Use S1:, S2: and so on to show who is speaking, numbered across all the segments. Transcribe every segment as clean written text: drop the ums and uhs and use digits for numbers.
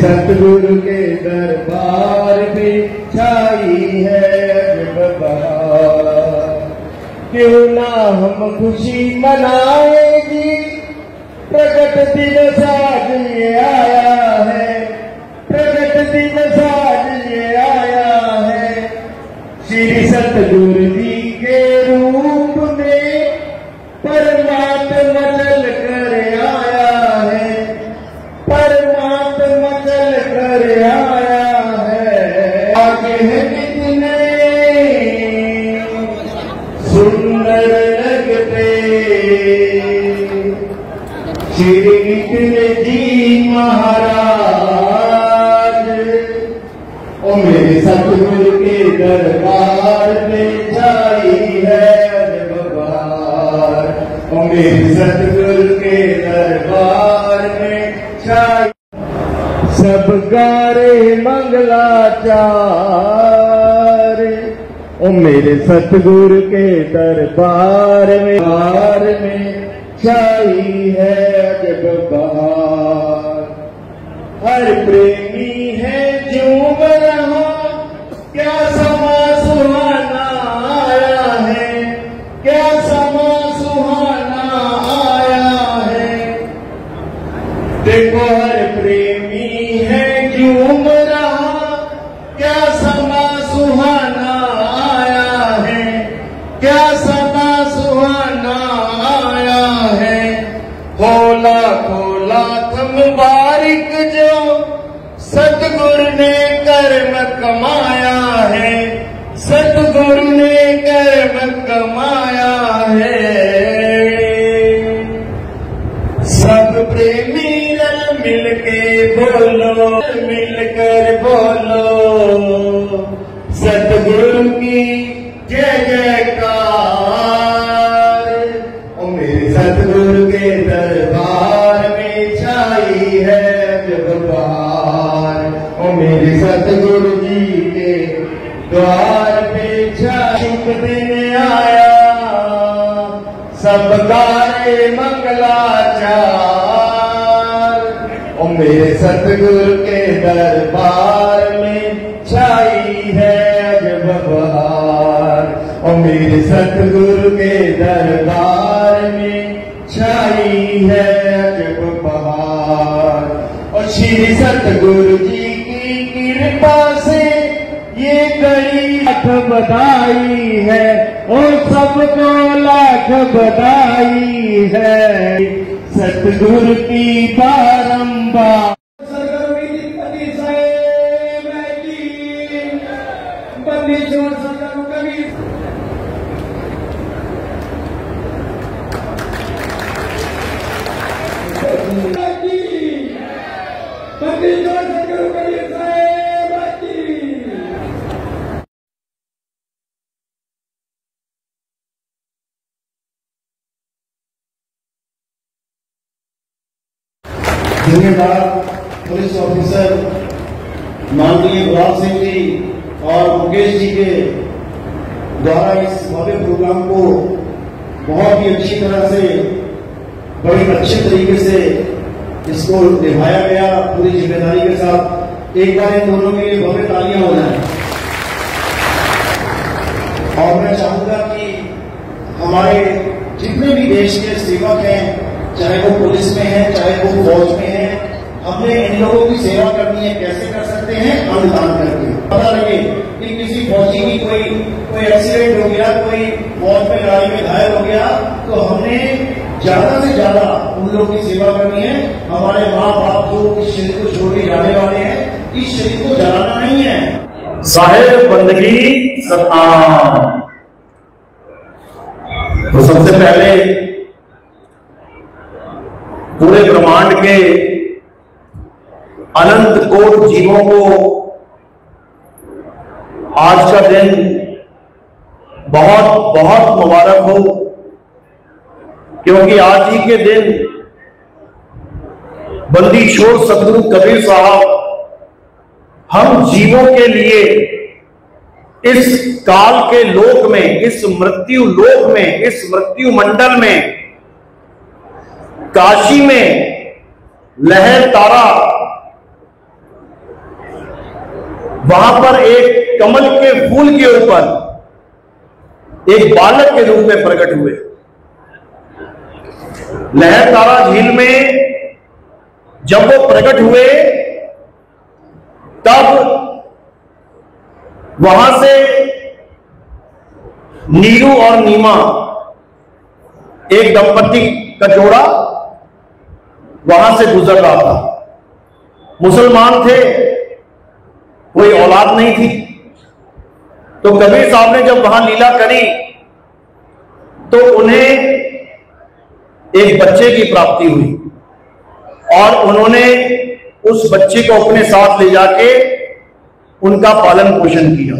S1: सतगुरु के दरबार में छाई है अजब बहार। क्यों ना हम खुशी मनाएगी, प्रगट दिन साज ये आया है, प्रगट दिन साज ये आया है। श्री सतगुरु जी के रूप में परमात्मा चल कर आया है, परमात्मा चल कर आया है। आगे है कितने सुंदर लगते श्री नित्य जी महाराज। ओ मेरे सतगुरु के दरबार में छाई है अजब बहार। ओ मेरे सतगुरु के दरबार में छाई। सब गारे मंगलाचार। ओ मेरे सतगुरु के दरबार में छाई है अजब बहार। हर प्रेमी है झूम रहा, क्या समा सुहाना आया है, क्या समा सुहाना आया है। देखो हर प्रेमी है झूम रहा, क्या समा सुहाना आया है, क्या समा सुहाना आया है। खोला खोला मुबारक जो सतगुरु ने कर्म कमाया है, सतगुरु ने कर्म कमाया है। सब प्रेमी रल मिलके बोलो, मिलकर बोलो सतगुरु की जय जयकार। ओ मेरे सतगुरु के दरबार में छाई है अजब बहार। ओ मेरे सतगुरु जी के द्वार पे शुभ दिन आया, सब गारे मंगलाचार। ओ मेरे सतगुरु के दरबार में छाई है अजब बहार। ओ मेरे सतगुरु के दरबार में छाई है अजब बहार। और श्री सतगुरु जी की कृपा से ये कई लाख बधाई है, और सबको लाख बधाई है। सतगुरु की बारंबार
S2: जिम्मेदार पुलिस ऑफिसर माननीय गुलाब सिंह जी और मुकेश जी के द्वारा इस भव्य प्रोग्राम को बहुत ही अच्छी तरह से, बड़ी अच्छे तरीके से इसको निभाया गया पूरी जिम्मेदारी के साथ। एक बार इन दोनों के लिए भव्य तालियां हो जाए। और मैं चाहूंगा कि हमारे जितने भी देश के सेवक हैं, चाहे वो पुलिस में है, चाहे वो फौज में है, हमने इन लोगों की सेवा करनी है। कैसे कर सकते हैं? अन्नदान करके। पता लगे कि किसी फौजी की कोई एक्सीडेंट हो गया, कोई फौज में लड़ाई में घायल हो गया, तो हमने ज्यादा से ज्यादा उन लोगों की सेवा करनी है। हमारे माँ बाप जो इस शरीर को छोड़ के जाने वाले हैं, इस शरीर को जलाना नहीं है।
S3: साहिब बंदगी सतनाम। तो सबसे पहले पूरे ब्रह्मांड के अनंत कोट जीवों को आज का दिन बहुत बहुत मुबारक हो, क्योंकि आज ही के दिन बंदी छोड़ सतगुरु कबीर साहब हम जीवों के लिए इस काल के लोक में, इस मृत्यु लोक में, इस मृत्यु मंडल में, काशी में लहर तारा वहां पर एक कमल के फूल के ऊपर एक बालक के रूप में प्रकट हुए। लहरतारा झील में जब वो प्रकट हुए तब वहां से नीरू और नीमा एक दंपति का जोड़ा वहां से गुजर रहा था। मुसलमान थे, कोई औलाद नहीं थी। तो कबीर साहब ने जब वहां लीला करी तो उन्हें एक बच्चे की प्राप्ति हुई और उन्होंने उस बच्चे को अपने साथ ले जाके उनका पालन पोषण किया।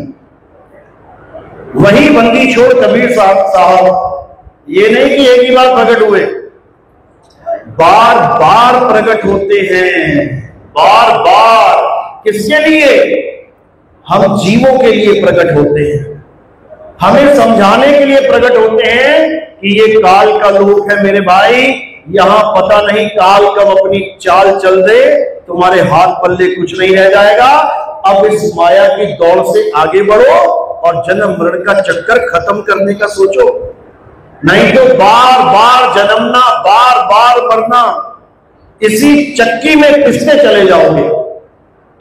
S3: वही बंदी छोड़ कबीर साहब ये नहीं कि एक ही बार प्रकट हुए, बार बार प्रकट होते हैं, बार बार। किसके लिए? हम जीवों के लिए प्रकट होते हैं, हमें समझाने के लिए प्रकट होते हैं कि ये काल का लोक है मेरे भाई, यहां पता नहीं काल कब अपनी चाल चल दे, तुम्हारे हाथ पल्ले कुछ नहीं रह जाएगा। अब इस माया की दौड़ से आगे बढ़ो और जन्म मरण का चक्कर खत्म करने का सोचो, नहीं तो बार बार जन्मना, बार बार मरना, इसी चक्की में पिसते चले जाओगे।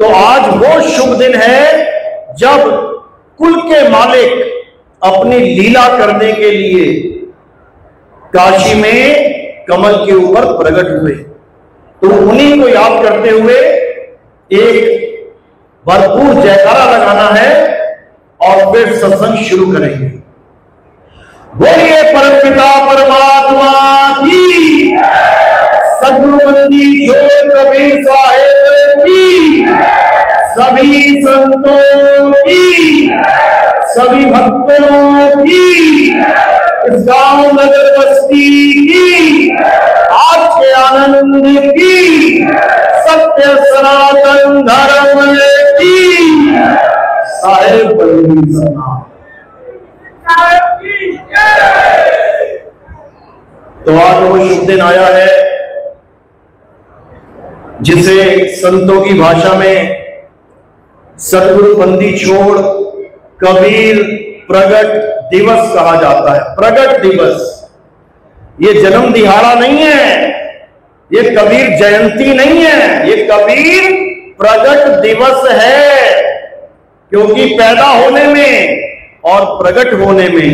S3: तो आज वो शुभ दिन है जब कुल के मालिक अपनी लीला करने के लिए काशी में कमल के ऊपर प्रकट हुए। तो उन्हीं को याद करते हुए एक भरपूर जयकारा लगाना है और फिर सत्संग शुरू करेंगे। बोलिए परमपिता परमात्मा की, सद्गुरु बंदी छोड़ कबीर साहेब की, सभी संतों की, सभी भक्तों की, इस गांव नगर बस्ती की, आज के आनंद की, सत्य सनातन धर्म की, साहेब बंदी सना। तो आज वो शुभ दिन आया है जिसे संतों की भाषा में सद्गुरु बंदी छोड़ कबीर प्रगट दिवस कहा जाता है। प्रगट दिवस, ये जन्म दिहाड़ा नहीं है, ये कबीर जयंती नहीं है, ये कबीर प्रगट दिवस है। क्योंकि पैदा होने में और प्रगट होने में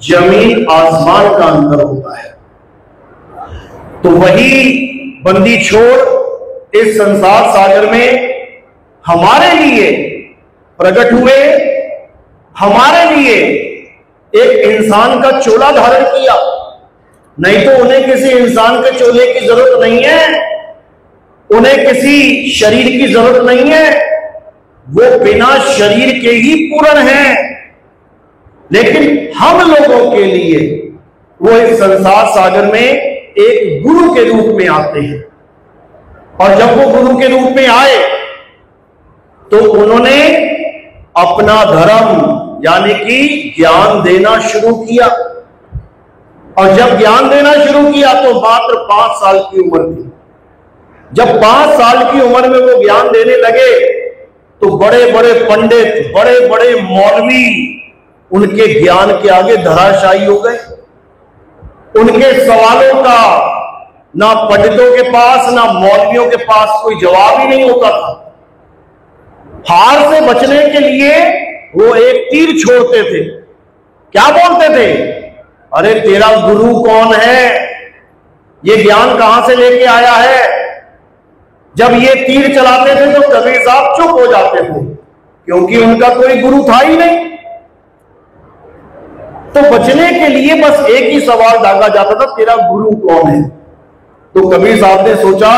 S3: जमीन आसमान का अंतर होता है। तो वही बंदी छोड़ इस संसार सागर में हमारे लिए प्रकट हुए, हमारे लिए एक इंसान का चोला धारण किया। नहीं तो उन्हें किसी इंसान के चोले की जरूरत नहीं है, उन्हें किसी शरीर की जरूरत नहीं है, वो बिना शरीर के ही पूर्ण है। लेकिन हम लोगों के लिए वो इस संसार सागर में एक गुरु के रूप में आते हैं। और जब वो गुरु के रूप में आए तो उन्होंने अपना धर्म यानी कि ज्ञान देना शुरू किया। और जब ज्ञान देना शुरू किया तो मात्र 5 साल की उम्र थी। जब 5 साल की उम्र में वो ज्ञान देने लगे तो बड़े बड़े पंडित, बड़े बड़े मौलवी उनके ज्ञान के आगे धराशायी हो गए। उनके सवालों का ना पंडितों के पास ना मौलवियों के पास कोई जवाब ही नहीं होता था। हार से बचने के लिए वो एक तीर छोड़ते थे। क्या बोलते थे? अरे तेरा गुरु कौन है, ये ज्ञान कहां से लेके आया है। जब ये तीर चलाते थे तो कबीर साहब चुप हो जाते थे, क्योंकि उनका कोई गुरु था ही नहीं। तो बचने के लिए बस एक ही सवाल दागा जाता था, तेरा गुरु कौन है। तो कबीर साहब ने सोचा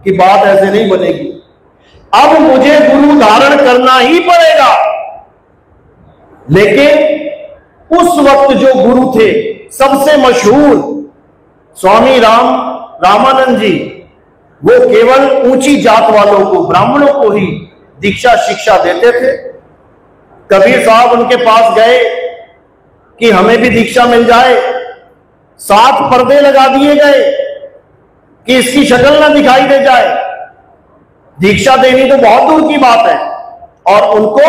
S3: कि बात ऐसे नहीं बनेगी, अब मुझे गुरु धारण करना ही पड़ेगा। लेकिन उस वक्त जो गुरु थे सबसे मशहूर स्वामी रामानंद जी, वो केवल ऊंची जात वालों को, ब्राह्मणों को ही दीक्षा शिक्षा देते थे। कबीर साहब उनके पास गए कि हमें भी दीक्षा मिल जाए। 7 पर्दे लगा दिए गए कि इसकी शक्ल ना दिखाई दे जाए। दीक्षा देनी तो बहुत दूर की बात है, और उनको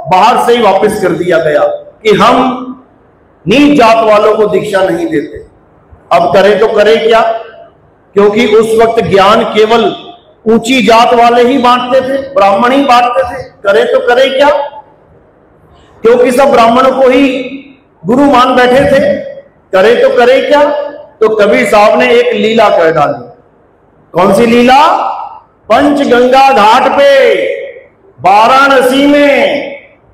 S3: बाहर से ही वापस कर दिया गया कि हम नीच जात वालों को दीक्षा नहीं देते। अब करें तो करें क्या, क्योंकि उस वक्त ज्ञान केवल ऊंची जात वाले ही बांटते थे, ब्राह्मण ही बांटते थे। करें तो करें क्या, क्योंकि सब ब्राह्मणों को ही गुरु मान बैठे थे। करें तो करें क्या, तो कबीर साहब ने एक लीला कर डाली। कौन सी लीला? पंचगंगा घाट पे वाराणसी में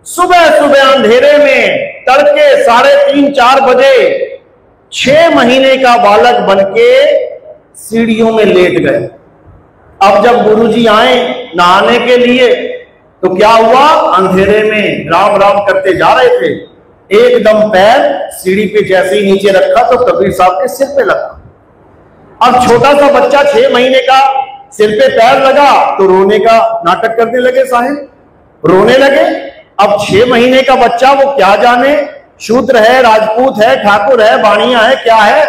S3: सुबह सुबह अंधेरे में तड़के 3:30-4 बजे 6 महीने का बालक बनके सीढ़ियों में लेट गए। अब जब गुरुजी आए नहाने के लिए तो क्या हुआ, अंधेरे में राम राम करते जा रहे थे, एकदम पैर सीढ़ी पे जैसे ही नीचे रखा तो कबीर साहब के सिर पे लगा। अब छोटा सा बच्चा 6 महीने का सिर पे पैर लगा तो रोने का नाटक करने लगे, साहेब रोने लगे। अब 6 महीने का बच्चा, वो क्या जाने शूद्र है, राजपूत है, ठाकुर है, बाणिया है, क्या है,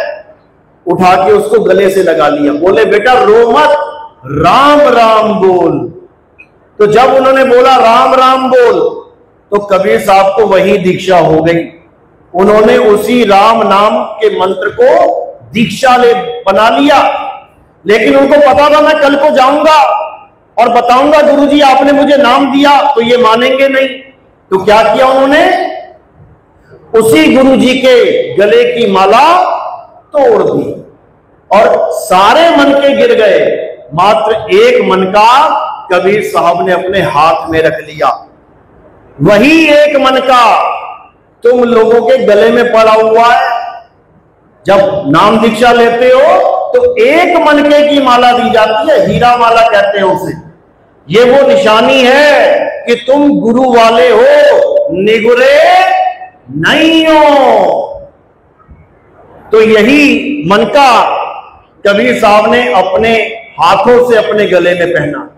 S3: उठा के उसको गले से लगा लिया। बोले बेटा रो मत, राम राम बोल। तो जब उन्होंने बोला राम राम बोल तो कबीर साहब को वही दीक्षा हो गई। उन्होंने उसी राम नाम के मंत्र को दीक्षा ले बना लिया। लेकिन उनको पता था मैं कल को जाऊंगा और बताऊंगा गुरुजी आपने मुझे नाम दिया, तो ये मानेंगे नहीं। तो क्या किया उन्होंने, उसी गुरुजी के गले की माला तोड़ दी और सारे मन के गिर गए, मात्र एक मन का कबीर साहब ने अपने हाथ में रख लिया। वही एक मन का तुम लोगों के गले में पड़ा हुआ है। जब नाम दीक्षा लेते हो तो एक मनके की माला दी जाती है, हीरा माला कहते हैं उसे। ये वो निशानी है कि तुम गुरु वाले हो, निगुरे नहीं हो। तो यही मनका कबीर साहब ने अपने हाथों से अपने गले में पहना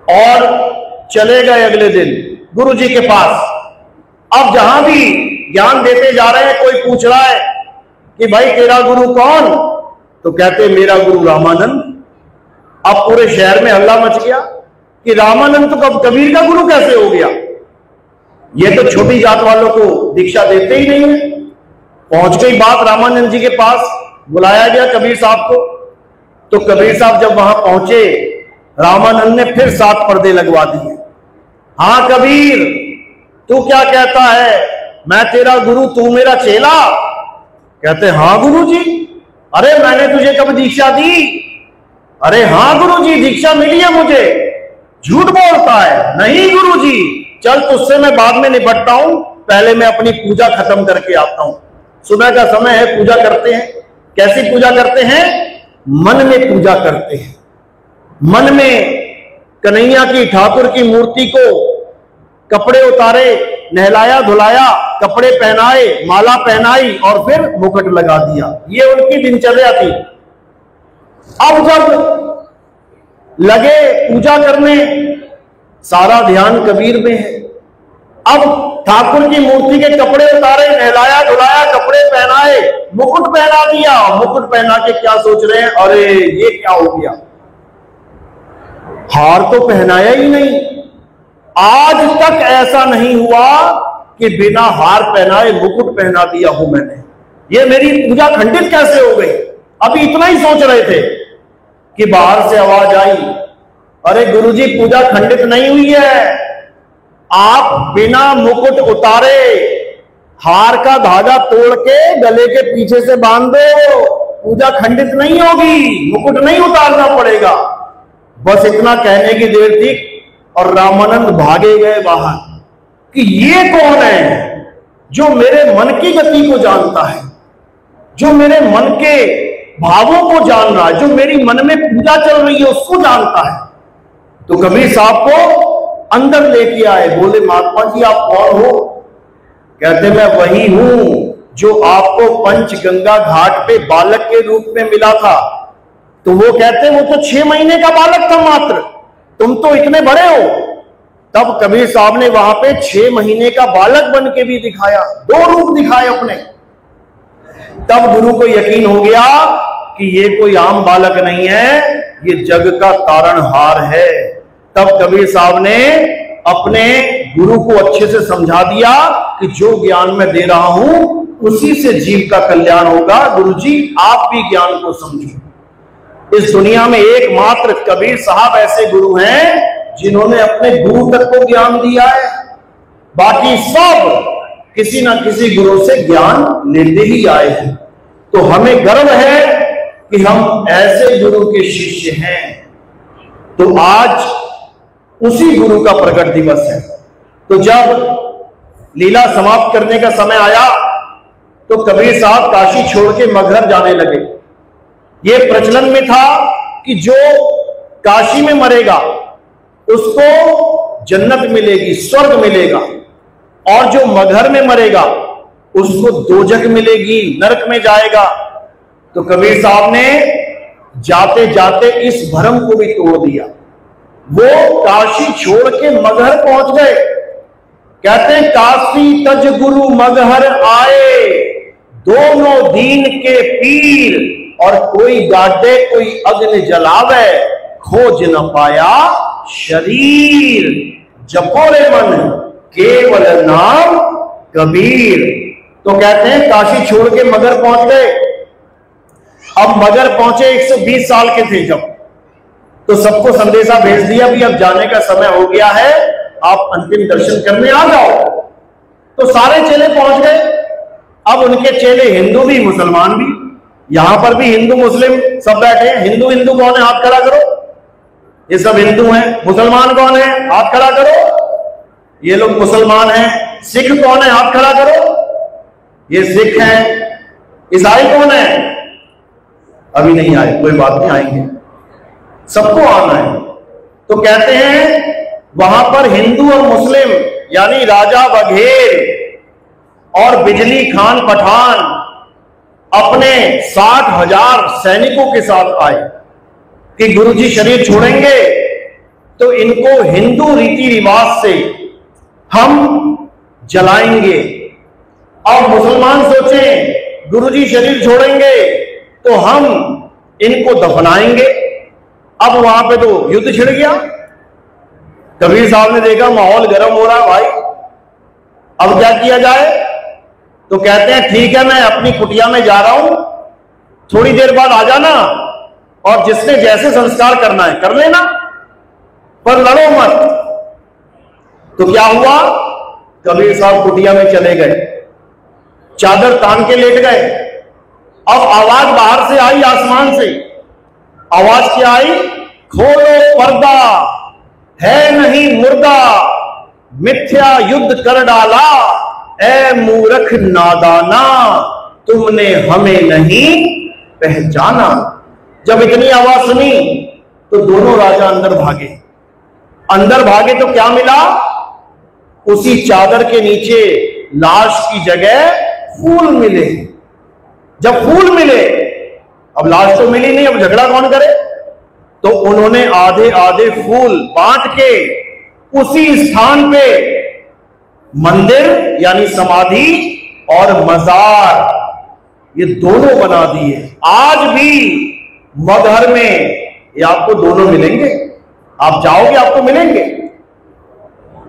S3: और चले गए अगले दिन गुरु जी के पास। अब जहां भी ज्ञान देते जा रहे हैं, कोई पूछ रहा है कि भाई तेरा गुरु कौन, तो कहते मेरा गुरु रामानंद। अब पूरे शहर में हल्ला मच गया कि रामानंद तो कब कबीर का गुरु कैसे हो गया, ये तो छोटी जात वालों को दीक्षा देते ही नहीं है। पहुंच गई बात रामानंद जी के पास, बुलाया गया कबीर साहब को। तो कबीर साहब जब वहां पहुंचे, रामानंद ने फिर 7 पर्दे लगवा दिए। हाँ कबीर, तू क्या कहता है, मैं तेरा गुरु तू मेरा चेला? कहते हाँ गुरुजी। अरे मैंने तुझे कब दीक्षा दी? अरे हाँ गुरुजी दीक्षा मिली है मुझे। झूठ बोलता है। नहीं गुरुजी, चल तुझसे मैं बाद में निपटता हूं, पहले मैं अपनी पूजा खत्म करके आता हूं। सुबह का समय है, पूजा करते हैं। कैसी पूजा करते हैं? मन में पूजा करते हैं। मन में कन्हैया की, ठाकुर की मूर्ति को कपड़े उतारे, नहलाया धुलाया, कपड़े पहनाए, माला पहनाई और फिर मुकुट लगा दिया। ये उनकी दिनचर्या थी। अब जब लगे पूजा करने, सारा ध्यान कबीर में है। अब ठाकुर की मूर्ति के कपड़े उतारे, नहलाया धुलाया, कपड़े पहनाए, मुकुट पहना दिया। मुकुट पहना के क्या सोच रहे हैं, अरे ये क्या हो गया, हार तो पहनाया ही नहीं। आज तक ऐसा नहीं हुआ कि बिना हार पहनाए मुकुट पहना दिया हूं मैंने। ये मेरी पूजा खंडित कैसे हो गई? अभी इतना ही सोच रहे थे कि बाहर से आवाज आई, अरे गुरुजी पूजा खंडित नहीं हुई है, आप बिना मुकुट उतारे हार का धागा तोड़ के गले के पीछे से बांध दो, पूजा खंडित नहीं होगी, मुकुट नहीं उतारना पड़ेगा। बस इतना कहने की देर थी और रामानंद भागे गए बाहर कि ये कौन है जो मेरे मन की गति को जानता है, जो मेरे मन के भावों को जान रहा है, जो मेरी मन में पूजा चल रही है उसको जानता है। तो कबीर साहब को अंदर लेके आए, बोले महात्मा जी आप कौन हो? कहते मैं वही हूं जो आपको पंचगंगा घाट पे बालक के रूप में मिला था। तो वो कहते वो तो 6 महीने का बालक था मात्र, तुम तो इतने बड़े हो। तब कबीर साहब ने वहां पे 6 महीने का बालक बन के भी दिखाया, 2 रूप दिखाए अपने। तब गुरु को यकीन हो गया कि ये कोई आम बालक नहीं है, ये जग का तारणहार है। तब कबीर साहब ने अपने गुरु को अच्छे से समझा दिया कि जो ज्ञान मैं दे रहा हूं उसी से जीव का कल्याण होगा। गुरुजी आप भी ज्ञान को समझो। इस दुनिया में एकमात्र कबीर साहब ऐसे गुरु हैं जिन्होंने अपने गुरु तक को ज्ञान दिया है। बाकी सब किसी ना किसी गुरु से ज्ञान लेते ही आए हैं। तो हमें गर्व है कि हम ऐसे गुरु के शिष्य हैं। तो आज उसी गुरु का प्रकट दिवस है। तो जब लीला समाप्त करने का समय आया तो कबीर साहब काशी छोड़ के मगहर जाने लगे। यह प्रचलन में था कि जो काशी में मरेगा उसको जन्नत मिलेगी, स्वर्ग मिलेगा, और जो मगहर में मरेगा उसको दोजख मिलेगी, नरक में जाएगा। तो कबीर साहब ने जाते जाते इस भ्रम को भी तोड़ दिया। वो काशी छोड़ के मगहर पहुंच गए। कहते हैं काशी तज गुरु मगहर आए, दोनों दीन के पीर, और कोई गाडे कोई अग्नि जलावे, खोज न पाया शरीर, जपोरे मन केवल नाम कबीर। तो कहते हैं काशी छोड़ के मगहर पहुंच गए। अब मगहर पहुंचे 120 साल के थे जब, तो सबको संदेशा भेज दिया भी अब जाने का समय हो गया है, आप अंतिम दर्शन करने आ जाओ। तो सारे चेले पहुंच गए। अब उनके चेले हिंदू भी मुसलमान भी, यहां पर भी हिंदू मुस्लिम सब बैठे हैं। हिंदू हिंदू कौन है? हाथ खड़ा करो। ये सब हिंदू हैं। मुसलमान कौन है? हाथ खड़ा करो। ये लोग मुसलमान हैं। सिख कौन है? हाथ खड़ा करो। ये सिख हैं। ईसाई कौन है? अभी नहीं आए, कोई बात नहीं, आएंगे, सबको आना है। तो कहते हैं वहां पर हिंदू और मुस्लिम यानी राजा बघेल और बिजली खान पठान अपने 60,000 सैनिकों के साथ आए कि गुरुजी शरीर छोड़ेंगे तो इनको हिंदू रीति रिवाज से हम जलाएंगे। अब मुसलमान सोचें गुरुजी शरीर छोड़ेंगे तो हम इनको दफनाएंगे। अब वहां पे तो युद्ध छिड़ गया। कबीर साहब ने देखा माहौल गर्म हो रहा है भाई, अब क्या किया जाए? तो कहते हैं ठीक है, मैं अपनी कुटिया में जा रहा हूं, थोड़ी देर बाद आ जाना, और जिसने जैसे संस्कार करना है कर लेना, पर लड़ो मत। तो क्या हुआ? कबीर साहब कुटिया में चले गए, चादर तान के लेट गए। अब आवाज बाहर से आई, आसमान से आवाज क्या आई? खोलो पर्दा, है नहीं मुर्दा, मिथ्या युद्ध कर डाला, ए मूर्ख नादाना, तुमने हमें नहीं पहचाना। जब इतनी आवाज सुनी तो दोनों राजा अंदर भागे। अंदर भागे तो क्या मिला? उसी चादर के नीचे लाश की जगह फूल मिले। जब फूल मिले, अब लाश तो मिली नहीं, अब झगड़ा कौन करे? तो उन्होंने आधे आधे फूल बांट के उसी स्थान पे मंदिर यानी समाधि और मजार, ये दोनों बना दिए। आज भी मगहर में ये आपको दोनों मिलेंगे, आप जाओगे आपको मिलेंगे।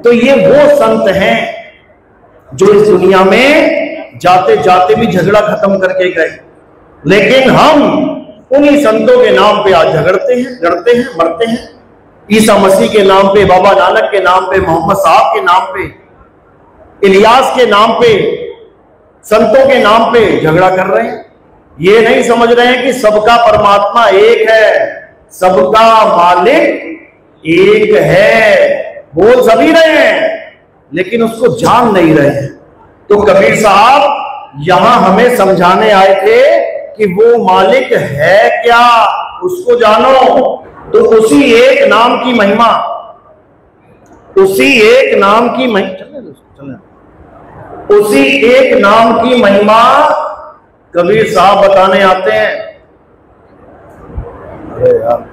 S3: तो ये वो संत हैं जो इस दुनिया में जाते जाते भी झगड़ा खत्म करके गए। लेकिन हम उन्हीं संतों के नाम पे आज झगड़ते हैं, लड़ते हैं, मरते हैं। ईसा मसीह के नाम पे, बाबा नानक के नाम पे, मोहम्मद साहब के नाम पे, इलियास के नाम पे, संतों के नाम पे झगड़ा कर रहे हैं। ये नहीं समझ रहे हैं कि सबका परमात्मा एक है, सबका मालिक एक है। बोल सभी रहे हैं लेकिन उसको जान नहीं रहे हैं। तो कबीर साहब यहां हमें समझाने आए थे कि वो मालिक है क्या, उसको जानो। तो उसी एक नाम की महिमा, उसी एक नाम की उसी एक नाम की महिमा कबीर साहब बताने आते हैं। अरे यार,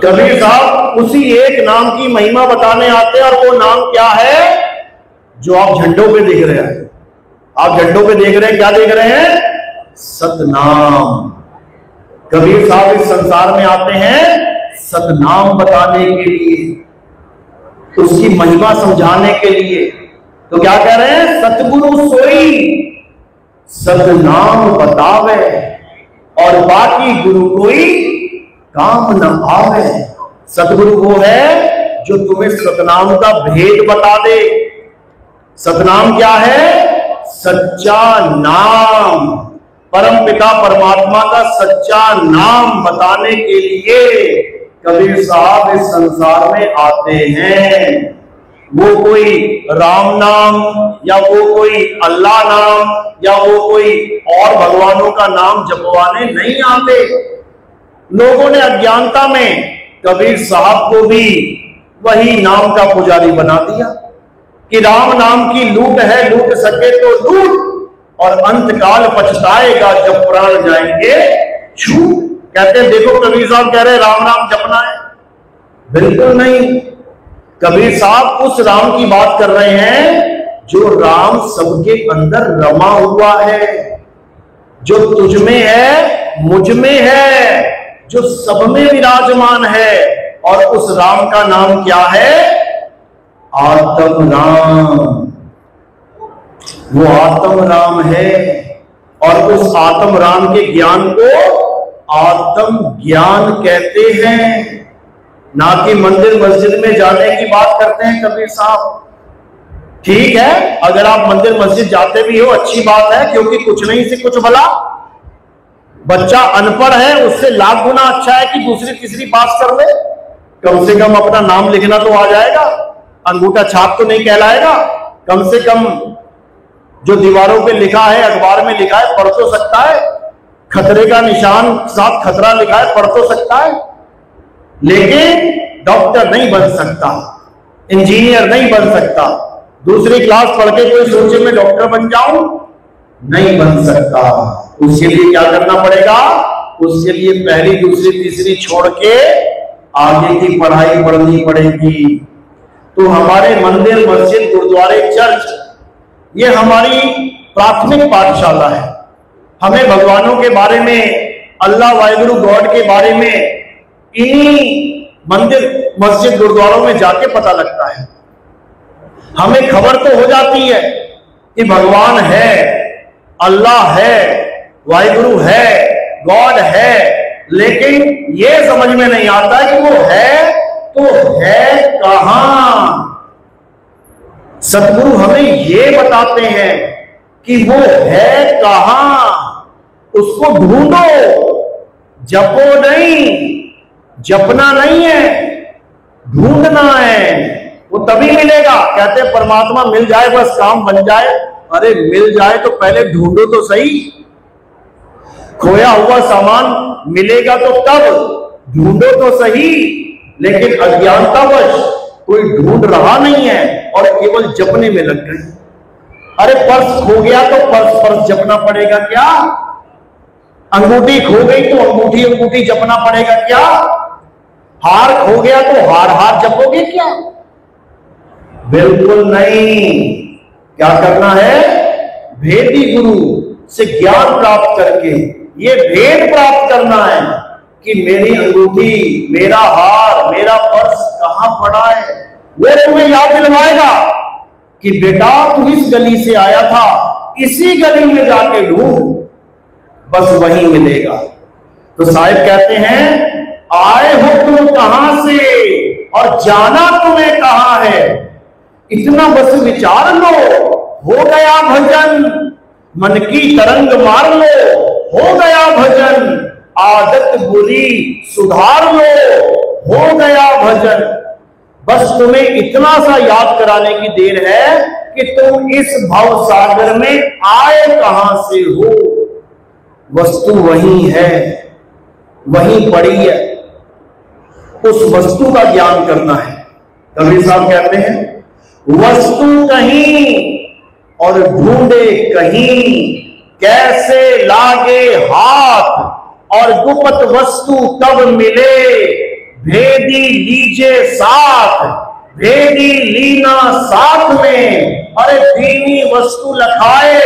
S3: कबीर साहब उसी एक नाम की महिमा बताने आते हैं, और वो नाम क्या है जो आप झंडों पे देख रहे हैं। आप झंडों पे देख रहे हैं, क्या देख रहे हैं? सतनाम। कबीर साहब इस संसार में आते हैं सतनाम बताने के लिए। उसकी महिमा समझाने के लिए। तो क्या कह रहे हैं? सतगुरु सोई सतनाम बतावे और बाकी गुरु कोई काम न आवे। सतगुरु वो है जो तुम्हें सतनाम का भेद बता दे। सतनाम क्या है? सच्चा नाम, परम पिता परमात्मा का सच्चा नाम बताने के लिए कबीर साहब इस संसार में आते हैं। वो कोई राम नाम या वो कोई अल्लाह नाम या वो कोई और भगवानों का नाम जपवाने नहीं आते। लोगों ने अज्ञानता में कबीर साहब को भी वही नाम का पुजारी बना दिया कि राम नाम की लूट है, लूट सके तो लूट और अंतकाल पछताएगा जब प्राण जाएंगे छूट। कहते हैं देखो कबीर साहब कह रहे राम नाम जपना है, बिल्कुल नहीं। कबीर साहब उस राम की बात कर रहे हैं जो राम सबके अंदर रमा हुआ है, जो तुझ में है, मुझ में है, जो सब में विराजमान है। और उस राम का नाम क्या है? आत्म राम। वो आत्म राम है और उस आत्म राम के ज्ञान को आत्म ज्ञान कहते हैं। ना कि मंदिर मस्जिद में जाने की बात करते हैं कबीर साहब। ठीक है, अगर आप मंदिर मस्जिद जाते भी हो अच्छी बात है, क्योंकि कुछ नहीं से कुछ भला। बच्चा अनपढ़ है उससे लाख गुना अच्छा है कि दूसरी तीसरी पास कर ले, कम से कम अपना नाम लिखना तो आ जाएगा, अंगूठा छाप तो नहीं कहलाएगा। कम से कम जो दीवारों पे लिखा है, अखबार में लिखा है, पढ़ तो सकता है। खतरे का निशान साथ खतरा लिखा है, पढ़ तो सकता है। लेकिन डॉक्टर नहीं बन सकता, इंजीनियर नहीं बन सकता। दूसरी क्लास पढ़ के कोई सोचे मैं डॉक्टर बन जाऊं, नहीं बन सकता। उसके लिए क्या करना पड़ेगा? उसके लिए पहली दूसरी तीसरी छोड़ के आगे की पढ़ाई पढ़नी पड़ेगी। तो हमारे मंदिर मस्जिद गुरुद्वारे चर्च ये हमारी प्राथमिक पाठशाला है। हमें भगवानों के बारे में, अल्लाह वाहिगुरु गॉड के बारे में इन्हीं मंदिर मस्जिद गुरुद्वारों में जाके पता लगता है। हमें खबर तो हो जाती है कि भगवान है, अल्लाह है, वाहिगुरु है, गॉड है, लेकिन यह समझ में नहीं आता कि वो है तो है कहां। सतगुरु हमें यह बताते हैं कि वो है कहां, उसको ढूंढो, जपो नहीं, जपना नहीं है, ढूंढना है। वो तभी मिलेगा। कहते परमात्मा मिल जाए बस काम बन जाए। अरे मिल जाए तो पहले ढूंढो तो सही। खोया हुआ सामान मिलेगा तो तब, ढूंढो तो सही। लेकिन अज्ञानतावश कोई ढूंढ रहा नहीं है और केवल जपने में लग गए। अरे पर्स खो गया तो पर्स जपना पड़ेगा क्या? अंगूठी खो गई तो अंगूठी जपना पड़ेगा क्या? हार खो गया तो हार जपोगे क्या? बिल्कुल नहीं। क्या करना है? भेदी गुरु से ज्ञान प्राप्त करके ये भेद प्राप्त करना है कि मेरी अंगूठी, मेरा हार, मेरा पर्स कहां पड़ा है। वो तुम्हें याद दिलवाएगा कि बेटा तू इस गली से आया था, इसी गली में जाके ढूंढ, बस वहीं मिलेगा। तो साहिब कहते हैं आए हो तुम कहां से और जाना तुम्हें कहां है, इतना बस विचार लो, हो गया भजन, मन की तरंग मार लो, हो गया भजन, आदत बुरी सुधार लो, हो गया भजन। बस तुम्हें इतना सा याद कराने की देर है कि तुम इस भव सागर में आए कहां से हो। वस्तु वही है, वही पड़ी है, उस वस्तु का ज्ञान करना है। कबीर साहब कहते हैं वस्तु कहीं और ढूंढे कहीं, कैसे लागे हाथ और गुप्त वस्तु तब मिले, भेदी लीजे साथ, भेदी लीना साथ में, अरे दीनी वस्तु लखाए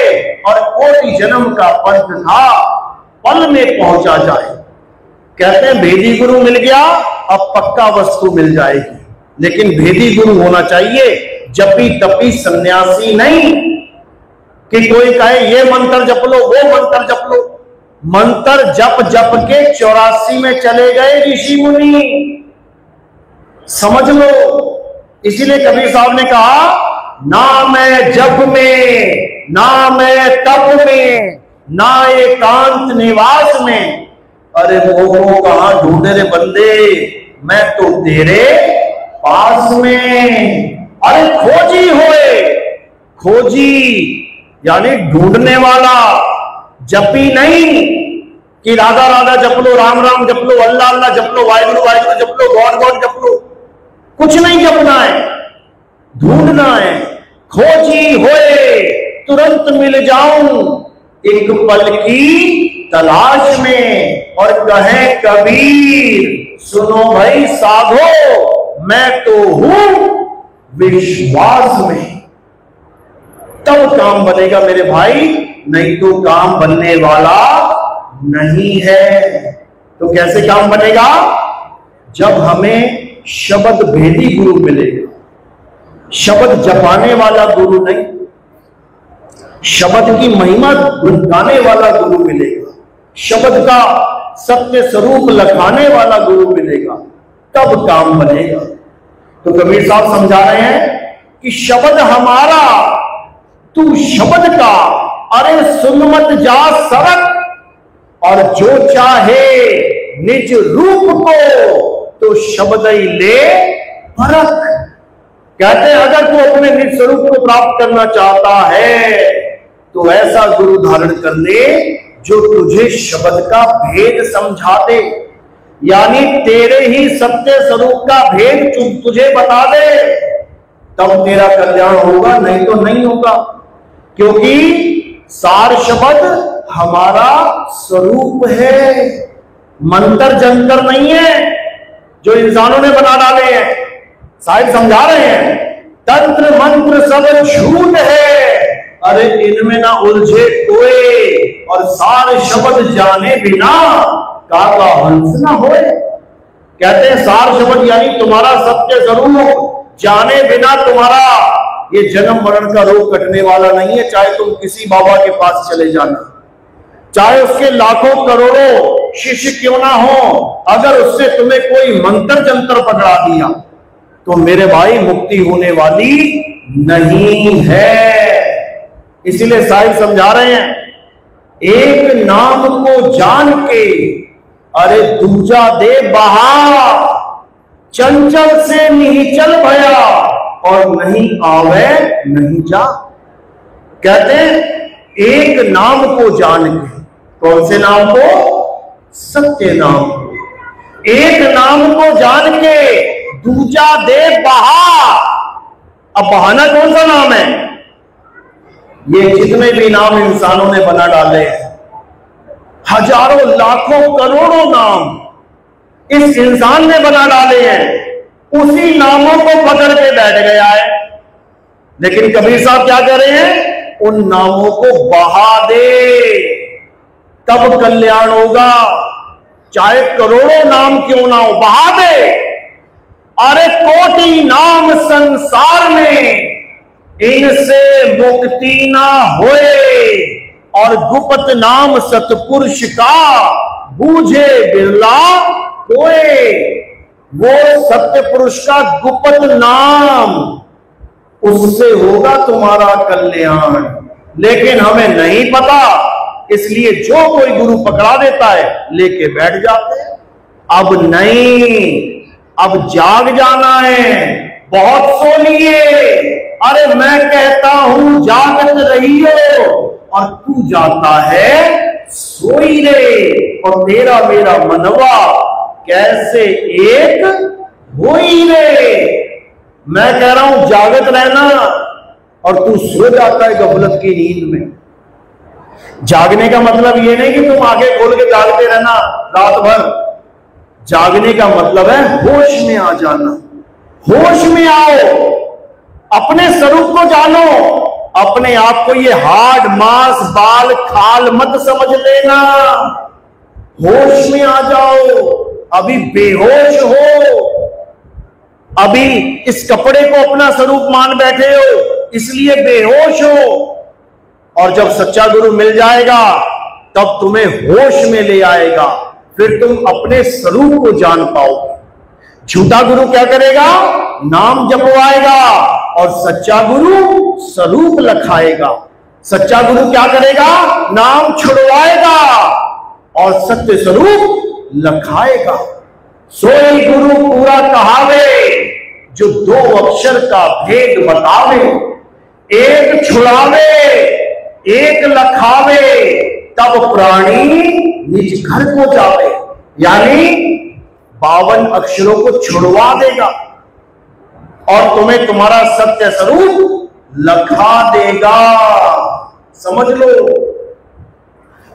S3: और कोटि जन्म का पंथ था, पल में पहुंचा जाए। कहते हैं भेदी गुरु मिल गया, अब पक्का वस्तु मिल जाएगी। लेकिन भेदी गुरु होना चाहिए, जपी तपी सन्यासी नहीं कि कोई कहे ये मंत्र जप लो, वो मंत्र जप लो। मंत्र जप जप के 84 में चले गए ऋषि मुनि, समझ लो। इसीलिए कबीर साहब ने कहा, ना मैं जप में, ना मैं तप में, ना एकांत निवास में, अरे वो कहां ढूंढे रे बंदे, मैं तो तेरे पास में। अरे खोजी होए, खोजी यानी ढूंढने वाला, जपी नहीं कि राधा राधा जप लो, राम राम जप लो, अल्लाह अल्लाह जप लो, वाहिगुरु वाहिगुरु जप लो, गॉड गॉड जप लो। कुछ नहीं जपना है, ढूंढना है। खोजी होए तुरंत मिल जाऊं एक पल की तलाश में, और कहे कबीर सुनो भाई साधो, मैं तो हूं विश्वास में। तब काम बनेगा मेरे भाई, नहीं तो काम बनने वाला नहीं है। तो कैसे काम बनेगा? जब हमें शब्द भेदी गुरु मिलेगा, शब्द जपाने वाला गुरु नहीं, शब्द की महिमा गाने वाला गुरु मिलेगा, शब्द का सत्य स्वरूप लखाने वाला गुरु मिलेगा, तब काम बनेगा। तो कबीर साहब समझा रहे हैं कि शब्द हमारा, तू शब्द का, अरे सुन मत जा सरक, और जो चाहे निज रूप को तो शब्द ही ले परख। कहते हैं अगर तू अपने निज स्वरूप को प्राप्त करना चाहता है तो ऐसा गुरु धारण कर ले जो तुझे शब्द का भेद समझा दे, यानी तेरे ही सत्य स्वरूप का भेद तुझे बता दे, तब तेरा कल्याण होगा, नहीं तो नहीं होगा। क्योंकि सार शब्द हमारा स्वरूप है, मंत्र जंतर नहीं है जो इंसानों ने बना डाले हैं। साहिब समझा रहे हैं तंत्र मंत्र सब झूठ है, अरे इनमें ना उलझे कोई, और सार शब्द जाने बिना काका हंस ना होए। कहते हैं सार शब्द यानी तुम्हारा सत्य स्वरूप जाने बिना तुम्हारा ये जन्म मरण का रोग कटने वाला नहीं है। चाहे तुम किसी बाबा के पास चले जाना, चाहे उसके लाखों करोड़ों शिष्य क्यों ना हो, अगर उससे तुम्हें कोई मंत्र जंतर पकड़ा दिया तो मेरे भाई मुक्ति होने वाली नहीं है। इसीलिए साहिब समझा रहे हैं एक नाम को जान के, अरे दूजा दे बहा, चंचल से निहिचल भया, और नहीं आवे नहीं जा। कहते हैं एक नाम को जान के, कौन से नाम को? सत्य नाम को। एक नाम को जान के दूजा दे बहा। अब बहाना कौन सा नाम है? ये जितने भी नाम इंसानों ने बना डाले हैं, हजारों लाखों करोड़ों नाम इस इंसान ने बना डाले हैं, उसी नामों को पकड़ के बैठ गया है। लेकिन कबीर साहब क्या कह रहे हैं? उन नामों को बहा दे, तब कल्याण होगा। चाहे करोड़ों नाम क्यों ना हो, बहा दे। अरे कोटि नाम संसार में, इनसे मुक्ति ना होए, और गुप्त नाम सतपुरुष का बूझे बिरला कोई। वो सत्य पुरुष का गुप्त नाम, उससे होगा तुम्हारा कल्याण। लेकिन हमें नहीं पता, इसलिए जो कोई गुरु पकड़ा देता है लेके बैठ जाते हैं। अब नहीं, अब जाग जाना है। बहुत सो लिए, अरे मैं कहता हूं जागत रहियो, और तू जाता है सोई रे, और तेरा मेरा मनवा कैसे एक होई रे। मैं कह रहा हूं जागत रहना, और तू सो जाता है गफलत की नींद में। जागने का मतलब ये नहीं कि तुम आंखें खोल के जागते रहना रात भर। जागने का मतलब है होश में आ जाना। होश में आओ, अपने स्वरूप को जानो। अपने आप को ये हाड मांस बाल खाल मत समझ लेना। होश में आ जाओ, अभी बेहोश हो। अभी इस कपड़े को अपना स्वरूप मान बैठे हो, इसलिए बेहोश हो। और जब सच्चा गुरु मिल जाएगा तब तुम्हें होश में ले आएगा, फिर तुम अपने स्वरूप को जान पाओगे। झूठा गुरु क्या करेगा? नाम जपवाएगा, और सच्चा गुरु स्वरूप लखाएगा। सच्चा गुरु क्या करेगा? नाम छुड़वाएगा और सत्य स्वरूप लखाएगा। सोई गुरु पूरा कहावे, जो दो अक्षर का भेद बतावे। एक छुड़ावे एक लखावे, तब प्राणी निज घर को जावे। यानी 52 अक्षरों को छुड़वा देगा और तुम्हें तुम्हारा सत्य स्वरूप लखा देगा। समझ लो।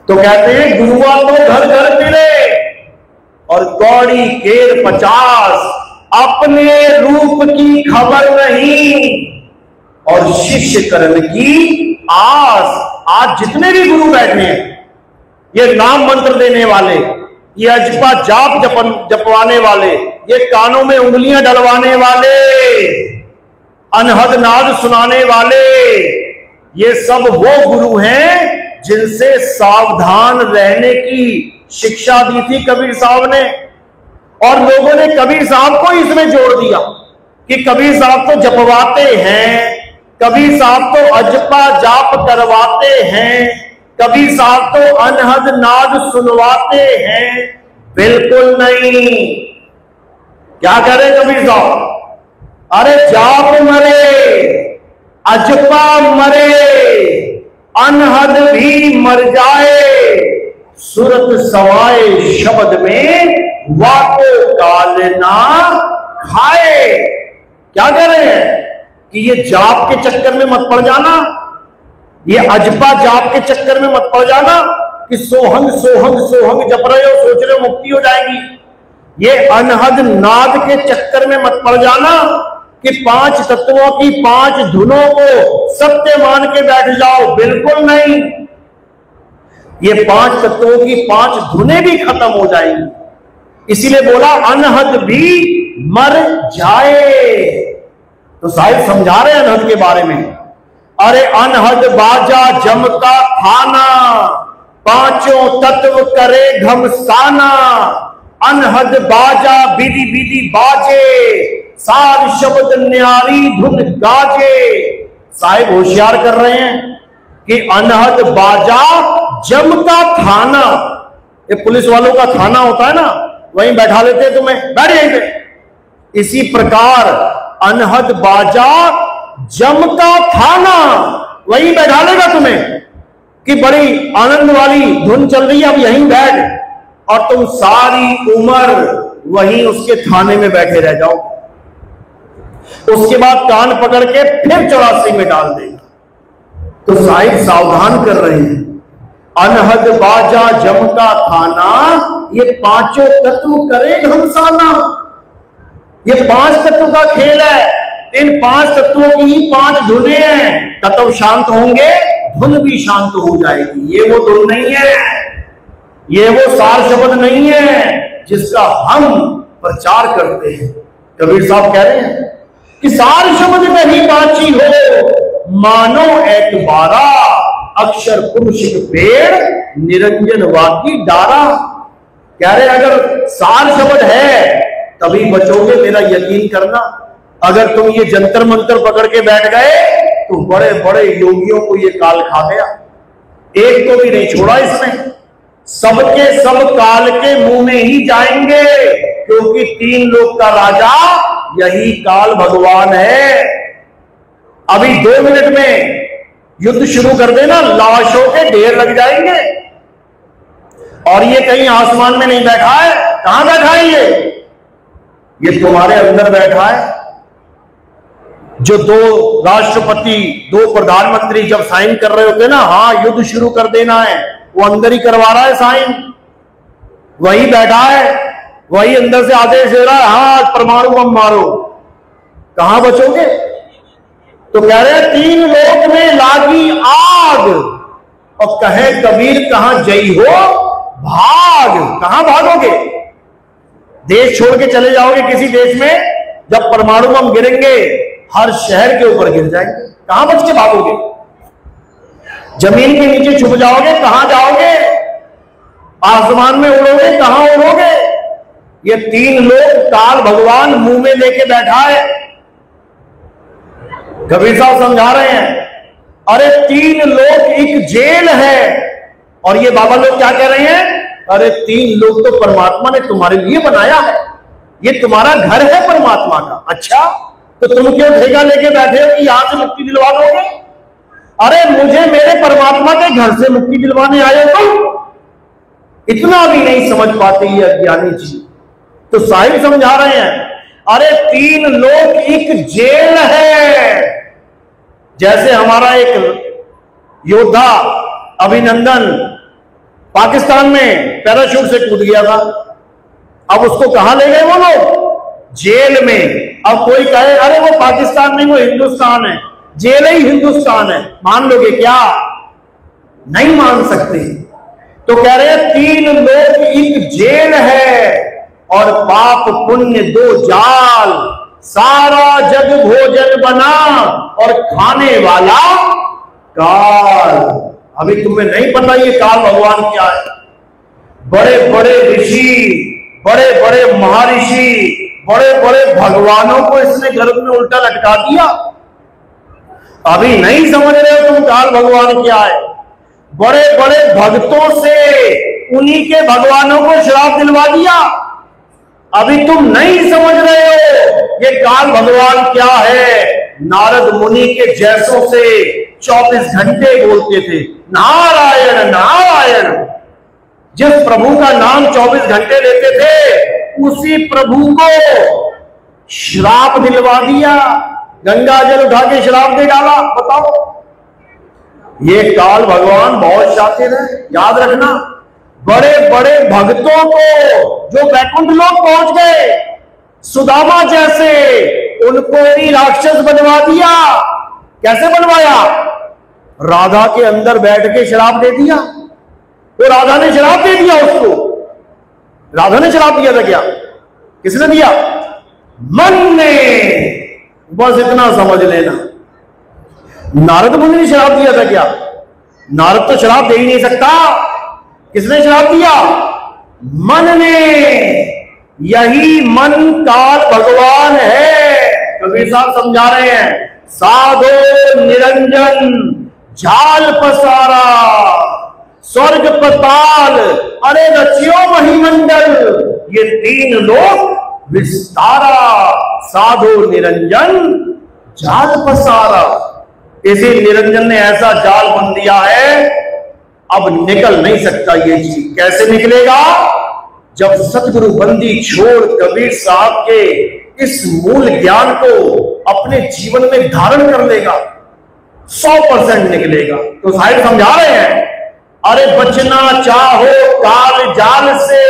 S3: तो कहते हैं गुरुआ तो घर घर फिरे और कौड़ी केर 50, अपने रूप की खबर नहीं और शिष्य करण की आस। आज जितने भी गुरु बैठे हैं, ये नाम मंत्र देने वाले, ये अजपा जाप जपवाने वाले, ये कानों में उंगलियां डलवाने वाले, अनहद नाद सुनाने वाले, ये सब वो गुरु हैं जिनसे सावधान रहने की शिक्षा दी थी कबीर साहब ने। और लोगों ने कबीर साहब को इसमें जोड़ दिया कि कबीर साहब तो जपवाते हैं, कबीर साहब तो अजपा जाप करवाते हैं, कबीर साहब तो अनहद नाद सुनवाते हैं। बिल्कुल नहीं। क्या करे कबीर साहब? अरे जाप मरे, अजपा मरे, अनहद भी मर जाए, सुरत सवाए शब्द में वाको काल ना खाए। क्या कह रहे हैं कि ये जाप के चक्कर में मत पड़ जाना, ये अजपा जाप के चक्कर में मत पड़ जाना कि सोहंग सोहंग सोहंग जप रहे हो, सोच रहे हो मुक्ति हो जाएगी। ये अनहद नाद के चक्कर में मत पड़ जाना कि 5 तत्वों की 5 धुनों को सत्य मान के बैठ जाओ। बिल्कुल नहीं। ये 5 तत्वों की 5 धुनें भी खत्म हो जाएंगी। इसीलिए बोला अनहद भी मर जाए। तो साहिब समझा रहे हैं अनहद के बारे में। अरे अनहद बाजा जमका खाना, 5 तत्व करे घमसाना। अनहद बाजा बिधि बिधि बाजे, सार शब्द न्यारी धुन गाजे। साहिब होशियार कर रहे हैं कि अनहद बाजा जमका थाना, ये पुलिस वालों का थाना होता है ना, वहीं बैठा लेते हैं तुम्हें, बैठ यहीं पे। इसी प्रकार अनहद बाजा जमका थाना, वहीं बैठा लेगा तुम्हें कि बड़ी आनंद वाली धुन चल रही है, अब यहीं बैठ, और तुम सारी उम्र वहीं उसके थाने में बैठे रह जाओ। उसके बाद कान पकड़ के फिर 84 में डाल देगा। तो साहिब सावधान कर रहे हैं। अनहद बाजा जमका थाना, ये 5 तत्व करे घमसाना। ये 5 तत्व का खेल है। इन 5 तत्वों की ही 5 धुनें हैं। तत्व शांत होंगे, धुन भी शांत हो जाएगी। ये वो धुन नहीं है, ये वो सार शब्द नहीं है जिसका हम प्रचार करते हैं। कबीर साहब कह रहे हैं कि सार शब्द नहीं बाची हो, मानो एक बारा, अक्षर पुरुष पेड़ निरंजन वाकी डारा। कह रहे अगर सार शब्द है तभी बचोगे, मेरा यकीन करना। अगर तुम ये जंतर मंतर पकड़ के बैठ गए तो बड़े बड़े योगियों को ये काल खा गया। एक को भी नहीं छोड़ा इसमें। सबके सब काल के मुंह में ही जाएंगे, क्योंकि 3 लोक का राजा यही काल भगवान है। अभी 2 मिनट में युद्ध शुरू कर देना, लाशों के ढेर लग जाएंगे। और ये कहीं आसमान में नहीं बैठा है। कहां बैठा है ये तुम्हारे अंदर बैठा है। जो 2 राष्ट्रपति 2 प्रधानमंत्री जब साइन कर रहे होते ना, हाँ युद्ध शुरू कर देना है, वो अंदर ही करवा रहा है साइन, वही बैठा है, वही अंदर से आदेश दे रहा है, हाँ परमाणु बम मारो। कहां बचोगे? तो कह रहे 3 लोक में लागी आग, और कहे कबीर कहां जई हो भाग। कहां भागोगे? देश छोड़ के चले जाओगे किसी देश में जब परमाणु बम गिरेंगे हर शहर के ऊपर गिर जाएंगे, कहां बच के भागोगे? जमीन के नीचे छुप जाओगे, कहां जाओगे? आसमान में उड़ोगे, कहां उड़ोगे? ये 3 लोग काल भगवान मुंह में लेके बैठा है। कबीर साहब समझा रहे हैं, अरे 3 लोग एक जेल है। और ये बाबा लोग क्या कह रहे हैं? अरे 3 लोग तो परमात्मा ने तुम्हारे लिए बनाया है, ये तुम्हारा घर है परमात्मा का। अच्छा, तो तुम क्यों ठेका लेके बैठे हो कि यहां से मुक्ति दिलवा दोगे? अरे मुझे मेरे परमात्मा के घर से मुक्ति दिलवाने आए हो तुम? इतना भी नहीं समझ पाते ये अज्ञानी जी। तो साहिब समझा रहे हैं, अरे 3 लोग एक जेल है। जैसे हमारा एक योद्धा अभिनंदन पाकिस्तान में पैराशूट से कूद गया था, अब उसको कहां ले गए वो लोग? जेल में। अब कोई कहे अरे वो पाकिस्तान नहीं, वो हिंदुस्तान है, जेल ही हिंदुस्तान है, मान लोगे क्या? नहीं मान सकते। तो कह रहे हैं 3 लोग एक जेल है और पाप पुण्य 2 जाल, सारा जग भोजन बना और खाने वाला काल। अभी तुम्हें नहीं पता ये काल भगवान क्या है? बड़े बड़े ऋषि, बड़े बड़े महर्षि, बड़े बड़े भगवानों को इसने गर्भ में उल्टा लटका दिया। अभी नहीं समझ रहे हो तुम काल भगवान क्या है? बड़े बड़े भक्तों से उन्हीं के भगवानों को श्राप दिलवा दिया। अभी तुम नहीं समझ रहे हो ये काल भगवान क्या है। नारद मुनि के जैसों से 24 घंटे बोलते थे नारायण नारायण। जिस प्रभु का नाम 24 घंटे लेते थे उसी प्रभु को श्राप दिलवा दिया, गंगा जल उठा के श्राप दे डाला। बताओ, ये काल भगवान बहुत शातिर है, याद रखना। बड़े बड़े भक्तों को जो वैकुंठ लोक पहुंच गए, सुदामा जैसे, उनको भी राक्षस बनवा दिया। कैसे बनवाया? राधा के अंदर बैठ के शराब दे दिया। तो राधा ने शराब दे दिया उसको। राधा ने शराब दिया था क्या? किसने दिया? मन ने। बस इतना समझ लेना। नारद मुनि ने शराब दिया था क्या? नारद तो शराब दे ही नहीं सकता। किसने शराब दिया? मन ने। यही मन काल भगवान है। कबीर साहब समझा रहे हैं, साधो निरंजन जाल पसारा, स्वर्ग पताल अरे रचियो महिमंडल। ये 3 लोग विस्तारा, साधो निरंजन जाल पसारा। इसी निरंजन ने ऐसा जाल बन दिया है, अब निकल नहीं सकता ये चीज। कैसे निकलेगा? जब सतगुरु बंदी छोड़ कबीर साहब के इस मूल ज्ञान को अपने जीवन में धारण कर लेगा, 100% निकलेगा। तो साहिब समझा रहे हैं, अरे बचना चाहो काल जाल से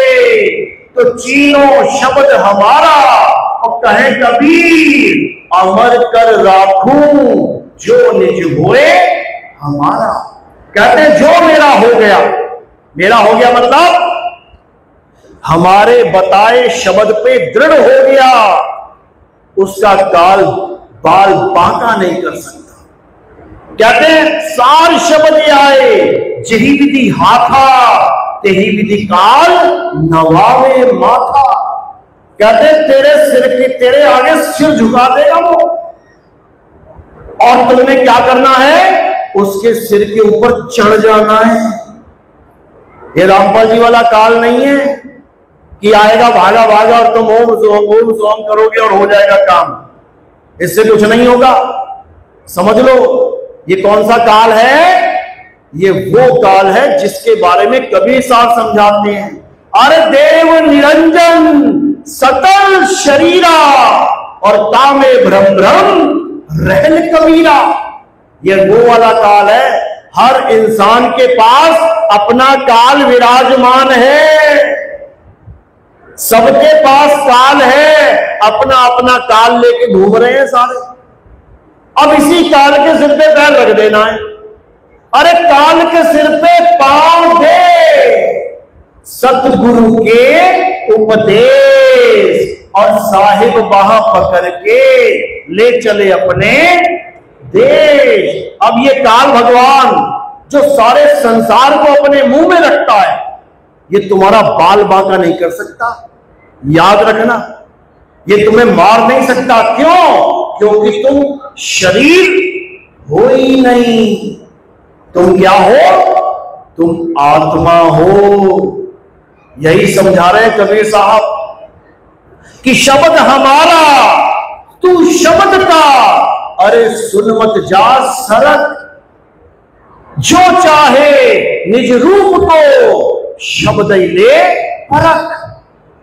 S3: तो चीनो शब्द हमारा, और कहे कबीर अमर कर राखूं जो निज होए हमारा। कहते जो मेरा हो गया, मेरा हो गया मतलब हमारे बताए शब्द पे दृढ़ हो गया, उसका काल बाल बांका नहीं कर सकता। कहते हैं सार शब्द आए जही विधि हाथा, तेही विधि काल नवावे माथा। कहते तेरे सिर के तेरे आगे सिर झुका देगा वो, और तुमने क्या करना है? उसके सिर के ऊपर चढ़ जाना है। ये रामपाल जी वाला काल नहीं है कि आएगा भागा भागा और तुम ओम सोम करोगे और हो जाएगा काम। इससे कुछ नहीं होगा। समझ लो ये कौन सा काल है? ये वो काल है जिसके बारे में कबीर साहब समझाते हैं, अरे देव निरंजन सकल शरीरा और कामे भ्रम भ्रम रहल कबीरा। ये वो वाला काल है। हर इंसान के पास अपना काल विराजमान है। सबके पास काल है, अपना अपना काल लेके घूम रहे हैं सारे। अब इसी काल के सिर पे पैर रख देना है। अरे काल के सिर पे पांव दे, सतगुरु के उपदेश और साहिब बाह पकड़ के ले चले अपने देश। अब ये काल भगवान जो सारे संसार को अपने मुंह में रखता है, ये तुम्हारा बाल बांका नहीं कर सकता, याद रखना। ये तुम्हें मार नहीं सकता। क्यों? क्योंकि तुम शरीर हो ही नहीं। तुम क्या हो? तुम आत्मा हो। यही समझा रहे हैं कबीर साहब कि शब्द हमारा तू शब्द का, अरे सुन मत जा सरक, जो चाहे निज रूप को शब्द ही ले परख।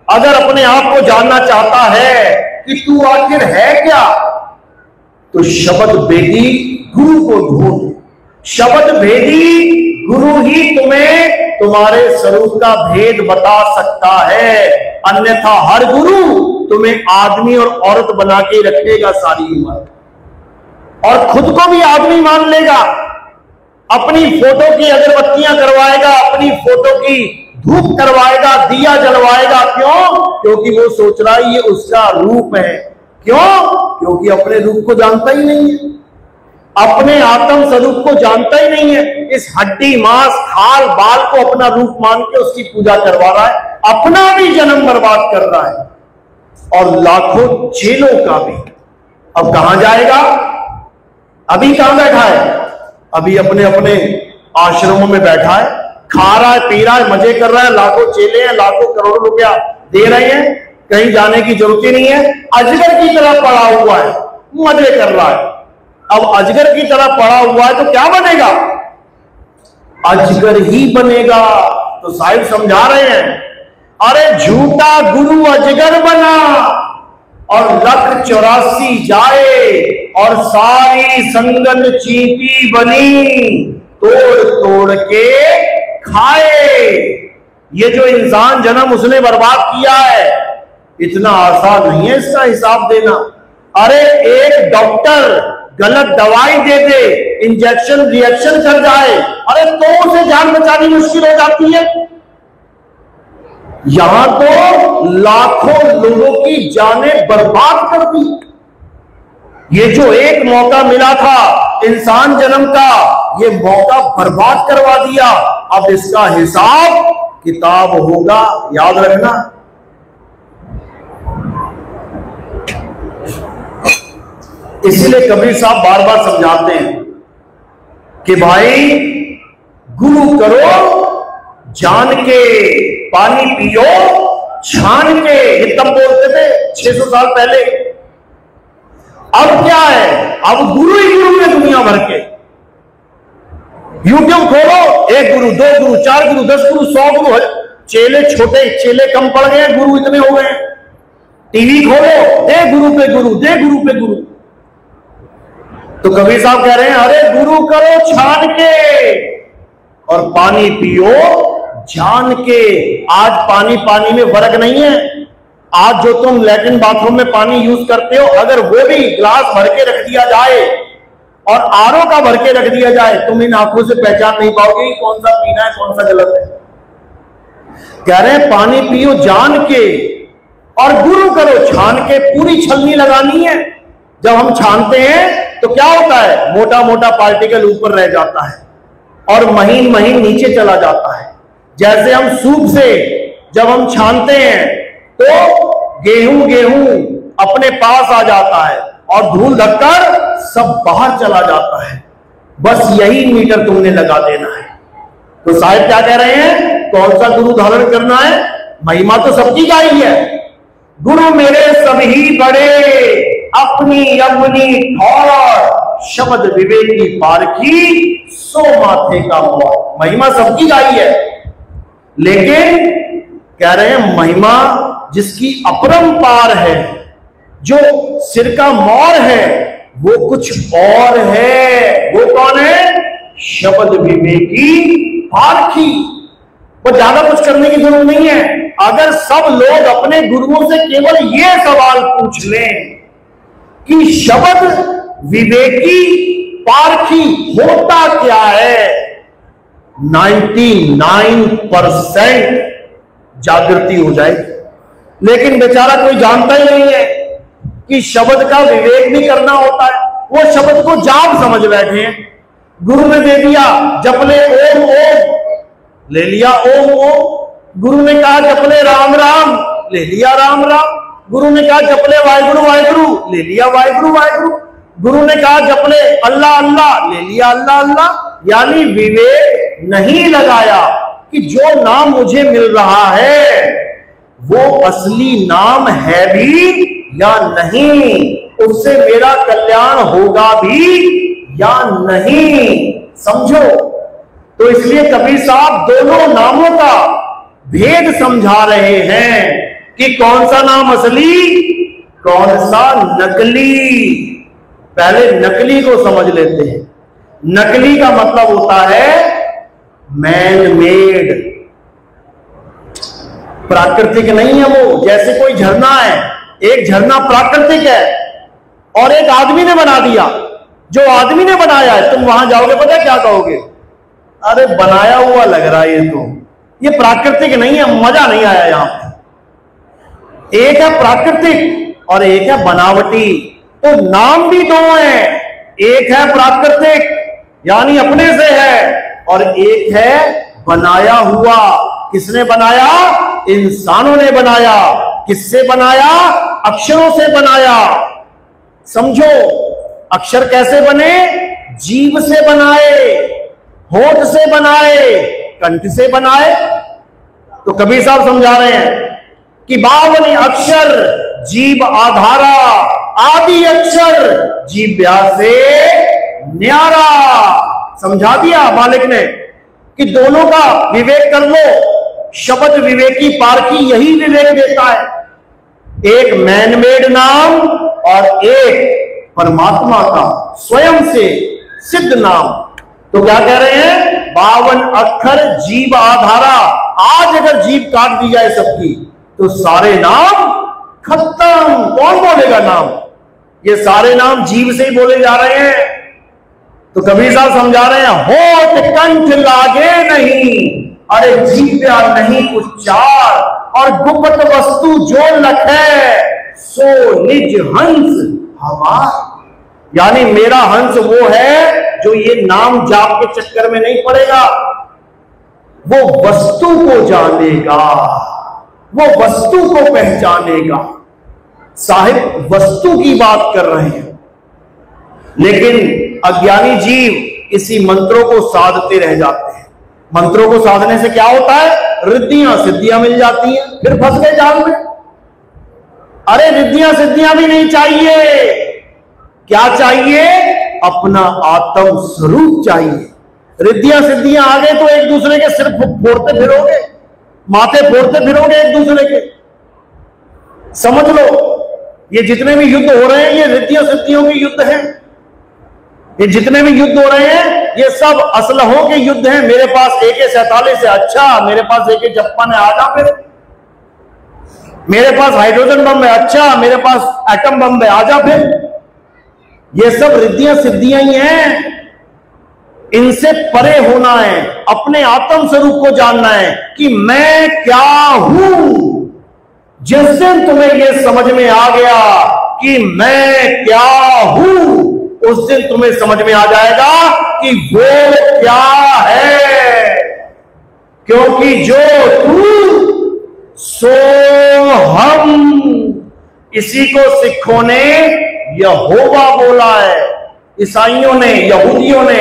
S3: अगर अपने आप को जानना चाहता है कि तू आखिर है क्या, तो शब्द भेदी गुरु को ढूंढ। शब्द भेदी गुरु ही तुम्हें तुम्हारे स्वरूप का भेद बता सकता है, अन्यथा हर गुरु तुम्हें आदमी और औरत बना के रखेगा सारी उम्र, और खुद को भी आदमी मान लेगा। अपनी फोटो की अगरबत्तियां करवाएगा, अपनी फोटो की धूप करवाएगा, दिया जलवाएगा। क्यों? क्योंकि वो सोच रहा है ये उसका रूप है। क्यों? क्योंकि अपने रूप को जानता ही नहीं है, अपने आत्म स्वरूप को जानता ही नहीं है। इस हड्डी मांस खाल बाल को अपना रूप मान के उसकी पूजा करवा रहा है, अपना भी जन्म बर्बाद कर रहा है, और लाखों चेलों का भी। अब कहां जाएगा? अभी कहां बैठा है? अभी अपने अपने आश्रमों में बैठा है, खा रहा है, पी रहा है, मजे कर रहा है। लाखों चेले हैं, लाखों करोड़ों रुपया दे रहे हैं, कहीं जाने की जरूरत ही नहीं है। अजगर की तरह पड़ा हुआ है, मजे कर रहा है। अब अजगर की तरह पड़ा हुआ है तो क्या बनेगा? अजगर ही बनेगा। तो साहिब समझा रहे हैं, अरे झूठा गुरु अजगर बना और लख 84 जाए और सारी संगत चींटी बनी, तोड़ तोड़ के खाए। ये जो इंसान जन्म उसने बर्बाद किया है, इतना आसान नहीं है इसका हिसाब देना। अरे एक डॉक्टर गलत दवाई दे दे, इंजेक्शन रिएक्शन कर जाए, अरे तो उसे जान बचानी मुश्किल हो जाती है। यहां तो लाखों लोगों की जानें बर्बाद कर दी। ये जो एक मौका मिला था इंसान जन्म का, ये मौका बर्बाद करवा दिया। अब इसका हिसाब किताब होगा, याद रखना। इसीलिए कबीर साहब बार बार समझाते हैं कि भाई गुरु करो जान के, पानी पियो छान के। ये तब बोलते थे 600 साल पहले। अब क्या है? अब गुरु ही गुरु है दुनिया भर के। यूट्यूब खोलो, 1 गुरु, 2 गुरु, 4 गुरु, 10 गुरु, 100 गुरु है। चेले छोटे, चेले कम पड़ गए, गुरु इतने हो गए। टीवी खोलो, दे गुरु पे गुरु, दे गुरु पे गुरु। तो कबीर साहब कह रहे हैं, अरे गुरु करो छान के और पानी पियो जान के। आज पानी पानी में फर्क नहीं है। आज जो तुम लैट्रिन बाथरूम में पानी यूज करते हो, अगर वो भी ग्लास भर के रख दिया जाए और आरओ का भर के रख दिया जाए, तुम इन आंखों से पहचान नहीं पाओगे कौन सा पीना है कौन सा गलत है। कह रहे हैं पानी पियो जान के और गुरु करो छान के। पूरी छलनी लगानी है। जब हम छानते हैं तो क्या होता है? मोटा मोटा पार्टिकल ऊपर रह जाता है और महीन महीन नीचे चला जाता है। जैसे हम सूप से जब हम छानते हैं तो गेहूं अपने पास आ जाता है और धूल धक्कर सब बाहर चला जाता है। बस यही मीटर तुमने लगा देना है। तो साहिब क्या कह रहे हैं? कौन सा गुरु धारण करना है? महिमा तो सबकी का ही है। गुरु मेरे सभी बड़े, अपनी अपनी ठौर, शब्द विवेकी पारखी, सो माथे का मोर। महिमा सबकी गाई है, लेकिन कह रहे हैं महिमा जिसकी अपरंपार है, जो सिर का मौर है, वो कुछ और है। वो कौन है? शब्द विवेकी पारखी। वो ज्यादा कुछ करने की जरूरत नहीं है। अगर सब लोग अपने गुरुओं से केवल ये सवाल पूछ लें कि शब्द विवेकी पारखी होता क्या है, 99% जागृति हो जाएगी। लेकिन बेचारा कोई जानता ही नहीं है कि शब्द का विवेक भी करना होता है। वो शब्द को जाप समझ बैठे हैं। गुरु ने दे दिया, जपले ओम ओम, ले लिया ओम ओम। गुरु ने कहा जपले राम राम, ले लिया राम राम। गुरु ने कहा जपले वाहिगुरु वाहिगुरु, ले लिया वाहिगुरु वाहिगुरु। गुरु ने कहा जपले अल्लाह अल्लाह, ले लिया अल्लाह अल्लाह। यानी विवेक नहीं लगाया कि जो नाम मुझे मिल रहा है वो असली नाम है भी या नहीं, उससे मेरा कल्याण होगा भी या नहीं। समझो। तो इसलिए कबीर साहब दोनों नामों का भेद समझा रहे हैं कि कौन सा नाम असली, कौन सा नकली। पहले नकली को समझ लेते हैं। नकली का मतलब होता है मैन मेड, प्राकृतिक नहीं है वो। जैसे कोई झरना है, एक झरना प्राकृतिक है और एक आदमी ने बना दिया। जो आदमी ने बनाया है, तुम वहां जाओगे पता है क्या कहोगे, अरे बनाया हुआ लग रहा है ये प्राकृतिक नहीं है, मजा नहीं आया यहां पे। एक है प्राकृतिक और एक है बनावटी। तो नाम भी दो हैं, एक है प्राकृतिक यानी अपने से है, और एक है बनाया हुआ। किसने बनाया? इंसानों ने बनाया। किससे बनाया? अक्षरों से बनाया। समझो, अक्षर कैसे बने? जीभ से बनाए, होठ से बनाए, कंठ से बनाए। तो कबीर साहब समझा रहे हैं कि 52 अक्षर जीभ आधारा, आदि अक्षर जीभ से न्यारा। समझा दिया मालिक ने कि दोनों का विवेक कर लो। शब्द विवेकी पारखी यही विवेक देता है। एक मैनमेड नाम और एक परमात्मा का स्वयं से सिद्ध नाम। तो क्या कह रहे हैं? 52 अक्षर जीभ आधारा। आज अगर जीभ काट दी जाए सबकी तो सारे नाम खत्म। कौन बोलेगा नाम? ये सारे नाम जीभ से ही बोले जा रहे हैं। तो कबीर साहब समझा रहे हैं, होठ कंठ लागे नहीं, अरे जीव्या नहीं उच्चार, और गुप्त वस्तु जो लखे सो निज हंस हमार। यानी मेरा हंस वो है जो ये नाम जाप के चक्कर में नहीं पड़ेगा, वो वस्तु को जानेगा, वो वस्तु को पहचानेगा। साहिब वस्तु की बात कर रहे हैं, लेकिन अज्ञानी जीव इसी मंत्रों को साधते रह जाते हैं। मंत्रों को साधने से क्या होता है? रिद्धियां सिद्धियां मिल जाती हैं, फिर फंस गए जाल में। अरे रिद्धियां सिद्धियां भी नहीं चाहिए। क्या चाहिए? अपना आत्म स्वरूप चाहिए। रिद्धियां सिद्धियां आ गए तो एक दूसरे के सिर फोड़ते फिरोगे, माथे फोड़ते फिरोगे एक दूसरे के। समझ लो, ये जितने भी युद्ध हो रहे हैं ये रिद्धियों सिद्धियों के युद्ध हैं। ये जितने भी युद्ध हो रहे हैं ये सब असलहों के युद्ध हैं। मेरे पास AK-47 है, अच्छा मेरे पास AK-56 है, आजा फिर। मेरे पास हाइड्रोजन बम है, अच्छा मेरे पास एटम बम है, आजा फिर। ये सब रिद्धियां सिद्धियां ही हैं। इनसे परे होना है, अपने आत्म स्वरूप को जानना है कि मैं क्या हूं। जिस दिन तुम्हें यह समझ में आ गया कि मैं क्या हूं, उस दिन तुम्हें समझ में आ जाएगा कि वो क्या है। क्योंकि जो तू सो हम, इसी को सिखों ने यहोवा बोला है, ईसाइयों ने, यहूदियों ने।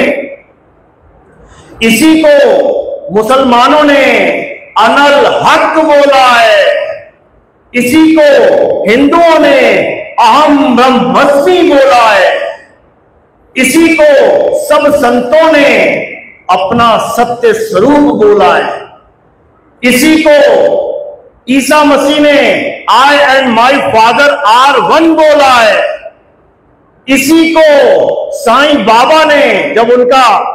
S3: इसी को मुसलमानों ने अनल हक बोला है। इसी को हिंदुओं ने अहम ब्रह्मस्मि बोला है। इसी को सब संतों ने अपना सत्य स्वरूप बोला है। इसी को ईसा मसीह ने I and my father are one बोला है। इसी को साईं बाबा ने, जब उनका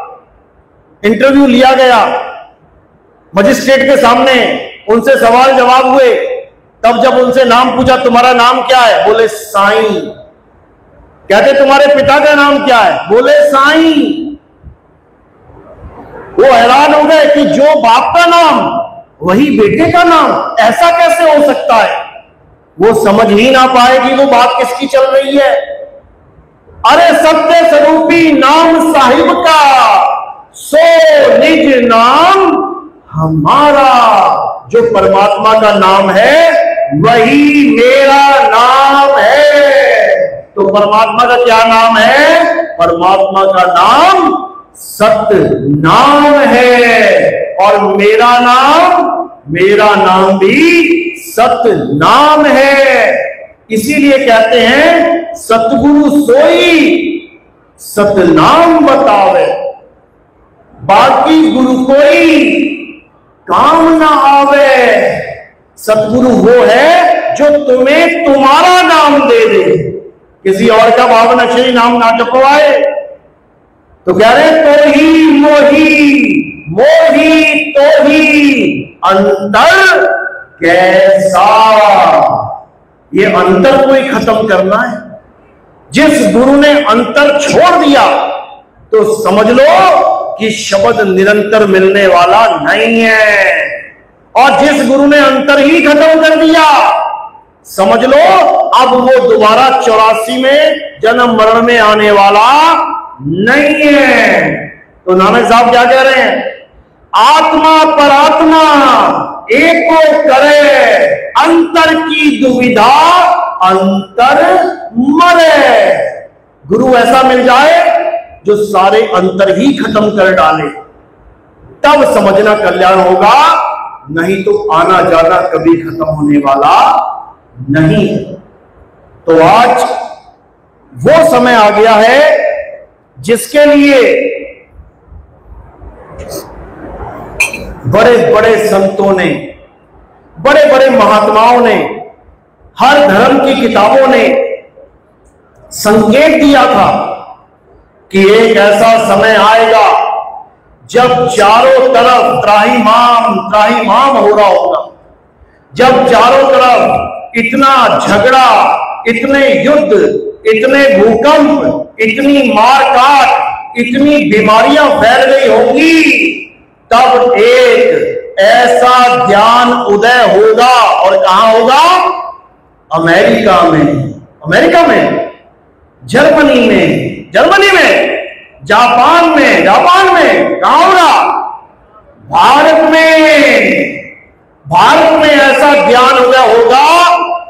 S3: इंटरव्यू लिया गया मजिस्ट्रेट के सामने, उनसे सवाल जवाब हुए, तब जब उनसे नाम पूछा तुम्हारा नाम क्या है, बोले साईं। कहते तुम्हारे पिता का नाम क्या है, बोले साईं। वो हैरान हो गए कि जो बाप का नाम वही बेटे का नाम, ऐसा कैसे हो सकता है। वो समझ ही ना पाएगी वो बात किसकी चल रही है। अरे सत्य स्वरूपी नाम साहिब का, सो निज नाम हमारा। जो परमात्मा का नाम है वही मेरा नाम है। तो परमात्मा का क्या नाम है? परमात्मा का नाम सत्य नाम है। और मेरा नाम भी सत्य नाम है। इसीलिए कहते हैं सतगुरु सोई सत्य नाम बतावे, बाकी गुरु कोई काम ना आवे। सतगुरु वो है जो तुम्हें तुम्हारा नाम दे दे, किसी और का भावन अक्षरी नाम ना जपवाए। तो कह रहे तो ही मोही तो ही अंतर कैसा। ये अंतर को ही खत्म करना है। जिस गुरु ने अंतर छोड़ दिया तो समझ लो कि शब्द निरंतर मिलने वाला नहीं है। और जिस गुरु ने अंतर ही खत्म कर दिया, समझ लो अब वो दोबारा 84 में जन्म मरण में आने वाला नहीं है। तो नानक साहब क्या कह रहे हैं? आत्मा परात्मा एको करे, अंतर की दुविधा अंतर मरे। गुरु ऐसा मिल जाए जो सारे अंतर ही खत्म कर डाले, तब समझना कल्याण होगा। नहीं तो आना जाना कभी खत्म होने वाला नहीं। तो आज वो समय आ गया है जिसके लिए बड़े बड़े संतों ने, बड़े बड़े महात्माओं ने, हर धर्म की किताबों ने संकेत दिया था कि एक ऐसा समय आएगा जब चारों तरफ त्राहिमाम हो रहा होगा। जब चारों तरफ इतना झगड़ा, इतने युद्ध, इतने भूकंप, इतनी मारकाट, इतनी बीमारियां फैल गई होंगी, तब एक ऐसा ज्ञान उदय होगा। और कहां होगा? अमेरिका में, जर्मनी में, जापान में, कहां होगा? भारत में ऐसा ज्ञान उदय होगा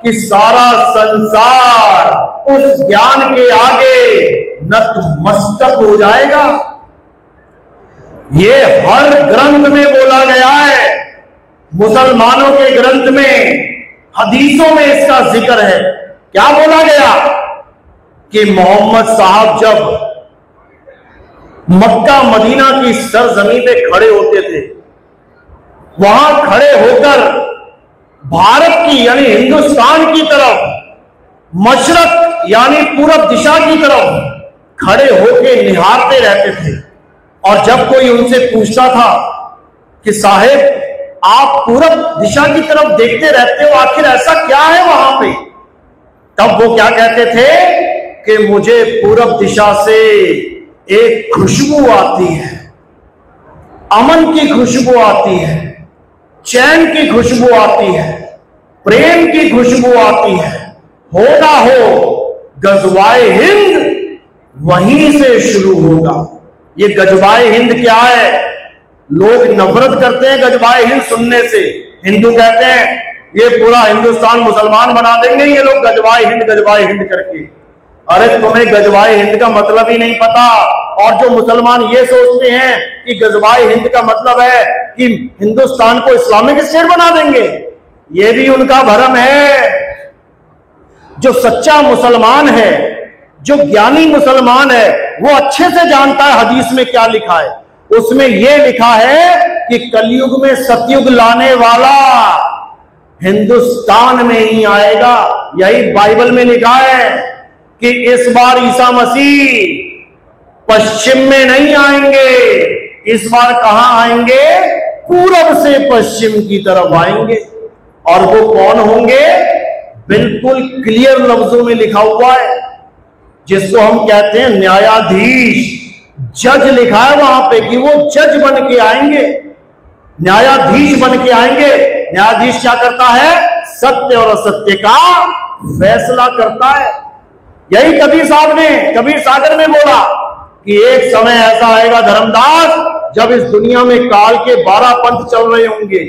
S3: कि सारा संसार उस ज्ञान के आगे नतमस्तक हो जाएगा। ये हर ग्रंथ में बोला गया है। मुसलमानों के ग्रंथ में, हदीसों में इसका जिक्र है। क्या बोला गया कि मोहम्मद साहब जब मक्का मदीना की सरजमी पे खड़े होते थे, वहां खड़े होकर भारत की यानी हिंदुस्तान की तरफ, मशरक यानी पूरब दिशा की तरफ खड़े होकर निहारते रहते थे। और जब कोई उनसे पूछता था कि साहेब आप पूरब दिशा की तरफ देखते रहते हो, आखिर ऐसा क्या है वहां पे? तब वो क्या कहते थे कि मुझे पूरब दिशा से एक खुशबू आती है, अमन की खुशबू आती है, चैन की खुशबू आती है, प्रेम की खुशबू आती है। हो ना हो गजवाए हिंद वहीं से शुरू होगा। ये गजवाए हिंद क्या है? लोग नफरत करते हैं गजवाए हिंद सुनने से। हिंदू कहते हैं ये पूरा हिंदुस्तान मुसलमान बना देंगे ये लोग गजवाए हिंद करके। अरे तुम्हें गजवाए हिंद का मतलब ही नहीं पता। और जो मुसलमान ये सोचते हैं कि गजवाए हिंद का मतलब है कि हिंदुस्तान को इस्लामिक स्टेट बना देंगे, ये भी उनका भ्रम है। जो सच्चा मुसलमान है, जो ज्ञानी मुसलमान है, वो अच्छे से जानता है हदीस में क्या लिखा है। उसमें यह लिखा है कि कलयुग में सतयुग लाने वाला हिंदुस्तान में ही आएगा। यही बाइबल में लिखा है कि इस बार ईसा मसीह पश्चिम में नहीं आएंगे, इस बार कहां आएंगे? पूरब से पश्चिम की तरफ आएंगे। और वो कौन होंगे? बिल्कुल क्लियर लफ्जों में लिखा हुआ है, जिसको हम कहते हैं न्यायाधीश, जज लिखा है वहां पे कि वो जज बन के आएंगे, न्यायाधीश बन के आएंगे। न्यायाधीश क्या करता है? सत्य और असत्य का फैसला करता है। यही कबीर साहब ने कबीर सागर में बोला कि एक समय ऐसा आएगा धर्मदास, जब इस दुनिया में काल के 12 पंथ चल रहे होंगे,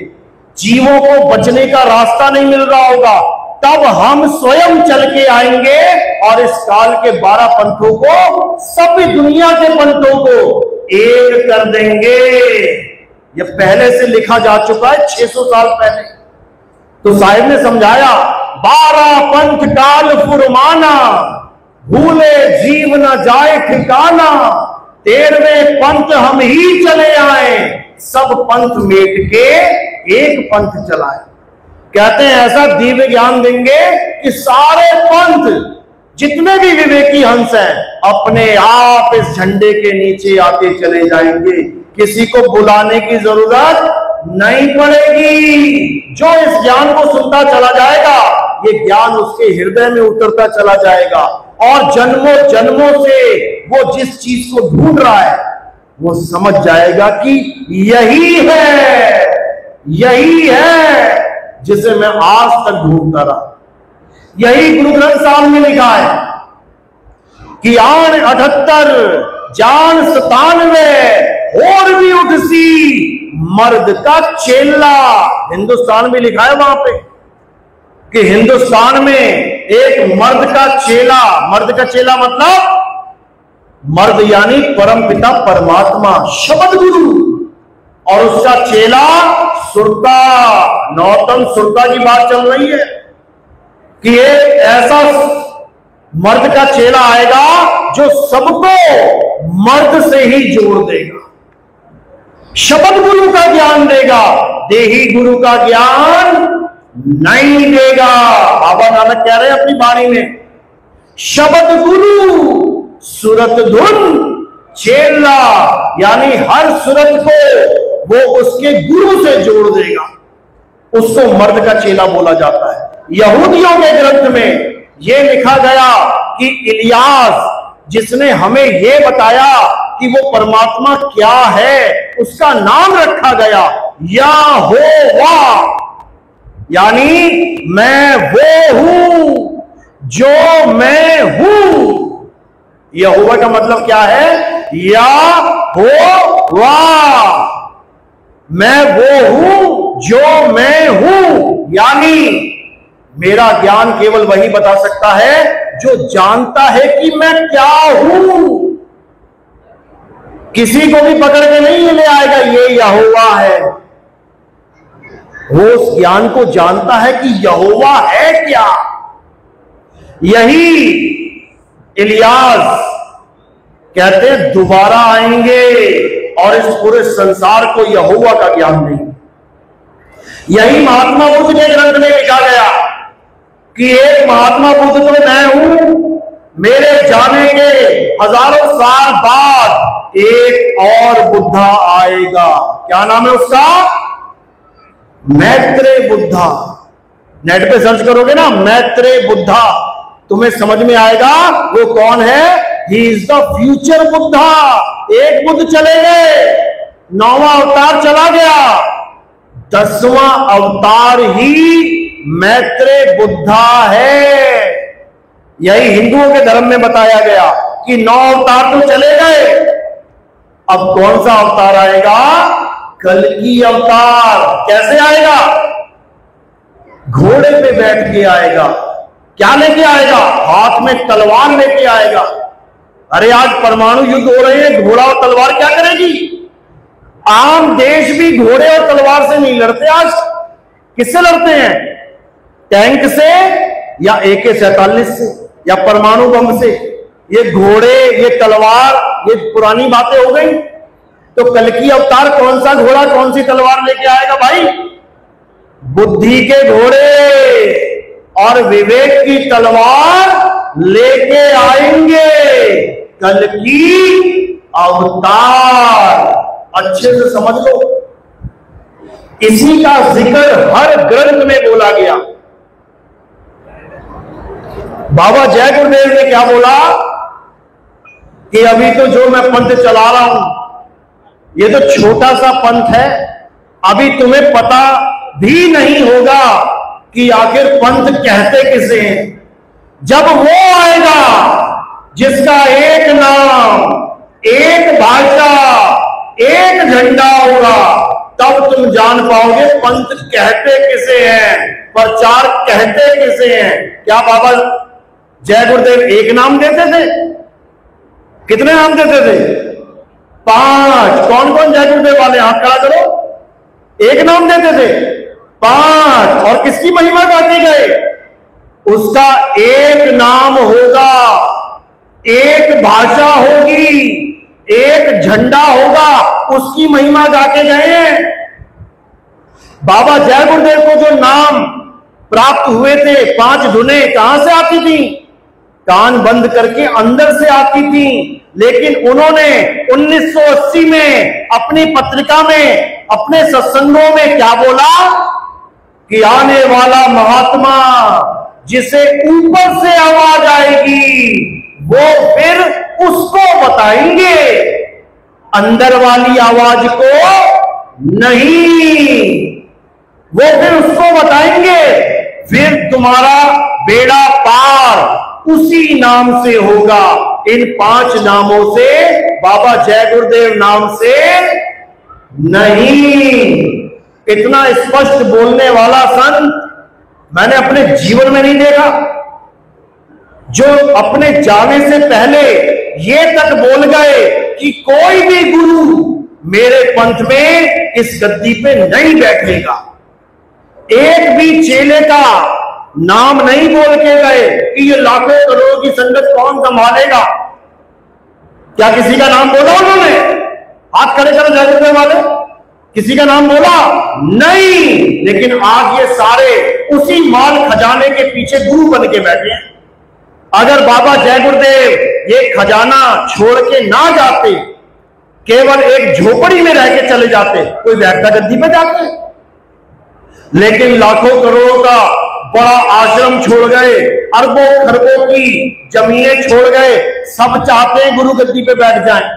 S3: जीवों को बचने का रास्ता नहीं मिल रहा होगा, तब हम स्वयं चल के आएंगे और इस काल के 12 पंथों को, सभी दुनिया के पंथों को एक कर देंगे। यह पहले से लिखा जा चुका है, 600 साल पहले। तो साहिब ने समझाया, 12 पंथ काल फुरमाना, भूले जीव न जाए ठिकाना, 13वें पंथ हम ही चले आए, सब पंथ मेट के एक पंथ चलाए। कहते हैं ऐसा दिव्य ज्ञान देंगे कि सारे पंथ, जितने भी विवेकी हंस हैं, अपने आप इस झंडे के नीचे आते चले जाएंगे। किसी को बुलाने की जरूरत नहीं पड़ेगी। जो इस ज्ञान को सुनता चला जाएगा, ये ज्ञान उसके हृदय में उतरता चला जाएगा और जन्मों जन्मों से वो जिस चीज को ढूंढ रहा है वो समझ जाएगा कि यही है जिसे मैं आज तक ढूंढता रहा। यही गुरु ग्रंथ साहब में लिखा है कि आन 78 जान 97 और भी उठसी मर्द का चेला। हिंदुस्तान में लिखा है वहां पे कि हिंदुस्तान में एक मर्द का चेला, मर्द का चेला मतलब मर्द यानी परम पिता परमात्मा शब्द गुरु, और उसका चेला सुरता, नौतम सुरता की बात चल रही है कि एक ऐसा मर्द का चेला आएगा जो सबको मर्द से ही जोड़ देगा, शब्द गुरु का ज्ञान देगा, देही गुरु का ज्ञान नहीं देगा। बाबा नानक कह रहे हैं अपनी वाणी में, शब्द गुरु सुरत धुन चेला, यानी हर सुरत को वो उसके गुरु से जोड़ देगा, उसको मर्द का चेला बोला जाता है। यहूदियों के ग्रंथ में यह लिखा गया कि इलियास, जिसने हमें यह बताया कि वो परमात्मा क्या है, उसका नाम रखा गया यहोवा, यानी मैं वो हूं जो मैं हूं। यहोवा का मतलब क्या है? यहोवा, मैं वो हूं जो मैं हूं, यानी मेरा ज्ञान केवल वही बता सकता है जो जानता है कि मैं क्या हूं। किसी को भी पकड़ के नहीं ले आएगा ये यहोवा है, वो उस ज्ञान को जानता है कि यहोवा है क्या। यही इलियास कहते हैं दोबारा आएंगे और इस पूरे संसार को यहोवा का ज्ञान नहीं। यही महात्मा बुद्ध के ग्रंथ में लिखा गया कि एक महात्मा बुद्ध तो मैं हूं, मेरे जाने के हजारों साल बाद एक और बुद्धा आएगा। क्या नाम है उसका? मैत्रेय बुद्धा। नेट पे सर्च करोगे ना मैत्रेय बुद्धा, तुम्हें समझ में आएगा वो कौन है। He is the future Buddha. एक बुद्ध चले गए, 9वां अवतार चला गया, 10वां अवतार ही मैत्रेय बुद्धा है। यही हिंदुओं के धर्म में बताया गया कि 9 अवतार तो चले गए, अब कौन सा अवतार आएगा? कल्कि अवतार। कैसे आएगा? घोड़े पे बैठ के आएगा। क्या लेके आएगा? हाथ में तलवार लेके आएगा। अरे आज परमाणु युद्ध हो रहे हैं, घोड़ा और तलवार क्या करेगी? आम देश भी घोड़े और तलवार से नहीं लड़ते। आज किससे लड़ते हैं? टैंक से या AK-47 से या परमाणु बम से। ये घोड़े, ये तलवार, ये पुरानी बातें हो गई। तो कल्कि अवतार कौन सा घोड़ा कौन सी तलवार लेके आएगा भाई? बुद्धि के घोड़े और विवेक की तलवार लेके आएंगे कल्कि अवतार। अच्छे से समझ लो, इसी का जिक्र हर ग्रंथ में बोला गया। बाबा जय गुरुदेव ने क्या बोला कि अभी तो जो मैं पंथ चला रहा हूं ये तो छोटा सा पंथ है, अभी तुम्हें पता भी नहीं होगा कि आखिर पंथ कहते किसे हैं। जब वो आएगा जिसका एक नाम, एक भाषा, एक झंडा होगा, तब तुम जान पाओगे पंथ कहते किसे हैं, प्रचार कहते किसे हैं। क्या बाबा जय गुरुदेव एक नाम देते थे? कितने नाम देते थे? 5। कौन कौन जय गुरुदेव वाले हाथ खड़ा करो। एक नाम देते थे 5। और किसकी महिमा गाते गए? उसका एक नाम होगा, एक भाषा होगी, एक झंडा होगा, उसकी महिमा गाते गए। बाबा जय गुरुदेव को जो नाम प्राप्त हुए थे, 5 धुनें कहां से आती थी? कान बंद करके अंदर से आती थी। लेकिन उन्होंने 1980 में अपनी पत्रिका में, अपने सत्संगों में क्या बोला कि आने वाला महात्मा जिसे ऊपर से आवाज आएगी वो फिर उसको बताएंगे, अंदर वाली आवाज को नहीं। वो फिर उसको बताएंगे, फिर तुम्हारा बेड़ा पार उसी नाम से होगा। इन 5 नामों से, बाबा जय गुरुदेव नाम से नहीं। इतना स्पष्ट बोलने वाला संत मैंने अपने जीवन में नहीं देखा, जो अपने जाने से पहले ये तक बोल गए कि कोई भी गुरु मेरे पंथ में इस गद्दी पे नहीं बैठेगा। एक भी चेले का नाम नहीं बोल के गए कि ये लाखों करोड़ों की संगत कौन संभालेगा। क्या किसी का नाम बोला उन्होंने? हाथ खड़े करो जय गुरुदेव वाले, किसी का नाम बोला? नहीं। लेकिन आज ये सारे उसी माल खजाने के पीछे गुरु बन के बैठे हैं। अगर बाबा जय गुरुदेव ये खजाना छोड़ के ना जाते, केवल एक झोपड़ी में रह के चले जाते, कोई बैठता गद्दी पे जाते। लेकिन लाखों करोड़ों का बड़ा आश्रम छोड़ गए, अरबों खरबों की जमीनें छोड़ गए, सब चाहते हैं गुरु गद्दी पे बैठ जाएं।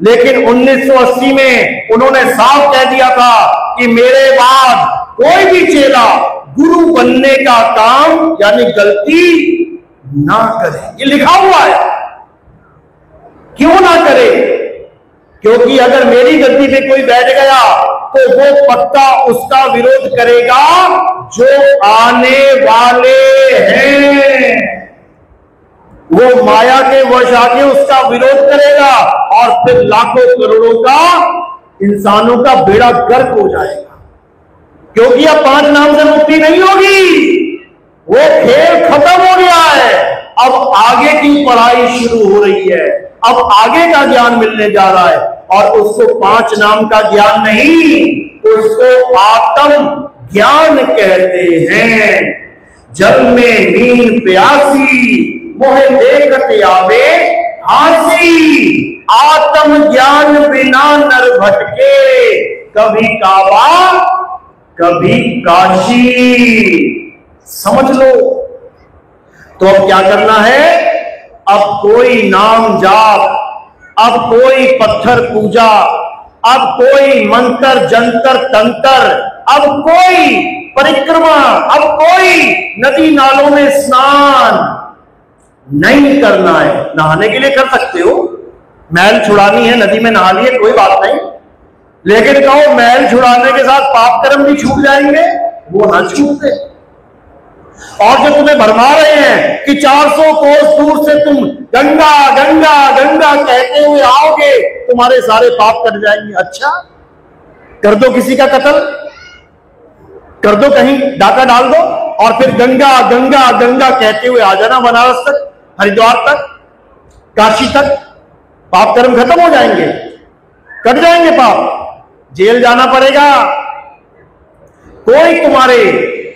S3: लेकिन 1980 में उन्होंने साफ कह दिया था कि मेरे बाद कोई भी चेला गुरु बनने का काम यानी गलती ना करे। ये लिखा हुआ है। क्यों ना करे? क्योंकि अगर मेरी गद्दी पे कोई बैठ गया तो वो पक्का उसका विरोध करेगा जो आने वाले हैं। वो माया के वश आके उसका विरोध करेगा और फिर लाखों करोड़ों का इंसानों का बेड़ा गर्क हो जाएगा। क्योंकि अब 5 नाम से मुक्ति नहीं होगी, वो खेल खत्म हो गया है। अब आगे की पढ़ाई शुरू हो रही है, अब आगे का ज्ञान मिलने जा रहा है। और उसको 5 नाम का ज्ञान नहीं, उसको आत्म ज्ञान कहते हैं। जल में नींद प्यासी मोहे देखत आवे हासी, आत्म ज्ञान बिना नर भटके, कभी काबा कभी काशी। समझ लो। तो अब क्या करना है? अब कोई नाम जाप, अब कोई पत्थर पूजा, अब कोई मंत्र जंतर तंत्र, अब कोई परिक्रमा, अब कोई नदी नालों में स्नान नहीं करना है। नहाने के लिए कर सकते हो, मैल छुड़ानी है नदी में नहा लिए, कोई बात नहीं। लेकिन कहो मैल छुड़ाने के साथ पाप कर्म भी छूट जाएंगे, वो ना छूटे। और जो तुम्हें भरमा रहे हैं कि 400 कोस दूर से तुम गंगा गंगा गंगा कहते हुए आओगे, तुम्हारे सारे पाप कट जाएंगे। अच्छा, कर दो किसी का कत्ल, कर दो, कहीं डाका डाल दो और फिर गंगा गंगा गंगा कहते हुए आ जाना बनारस तक, हरिद्वार तक, काशी तक। पाप कर्म खत्म हो जाएंगे, कट जाएंगे पाप। जेल जाना पड़ेगा, कोई तुम्हारे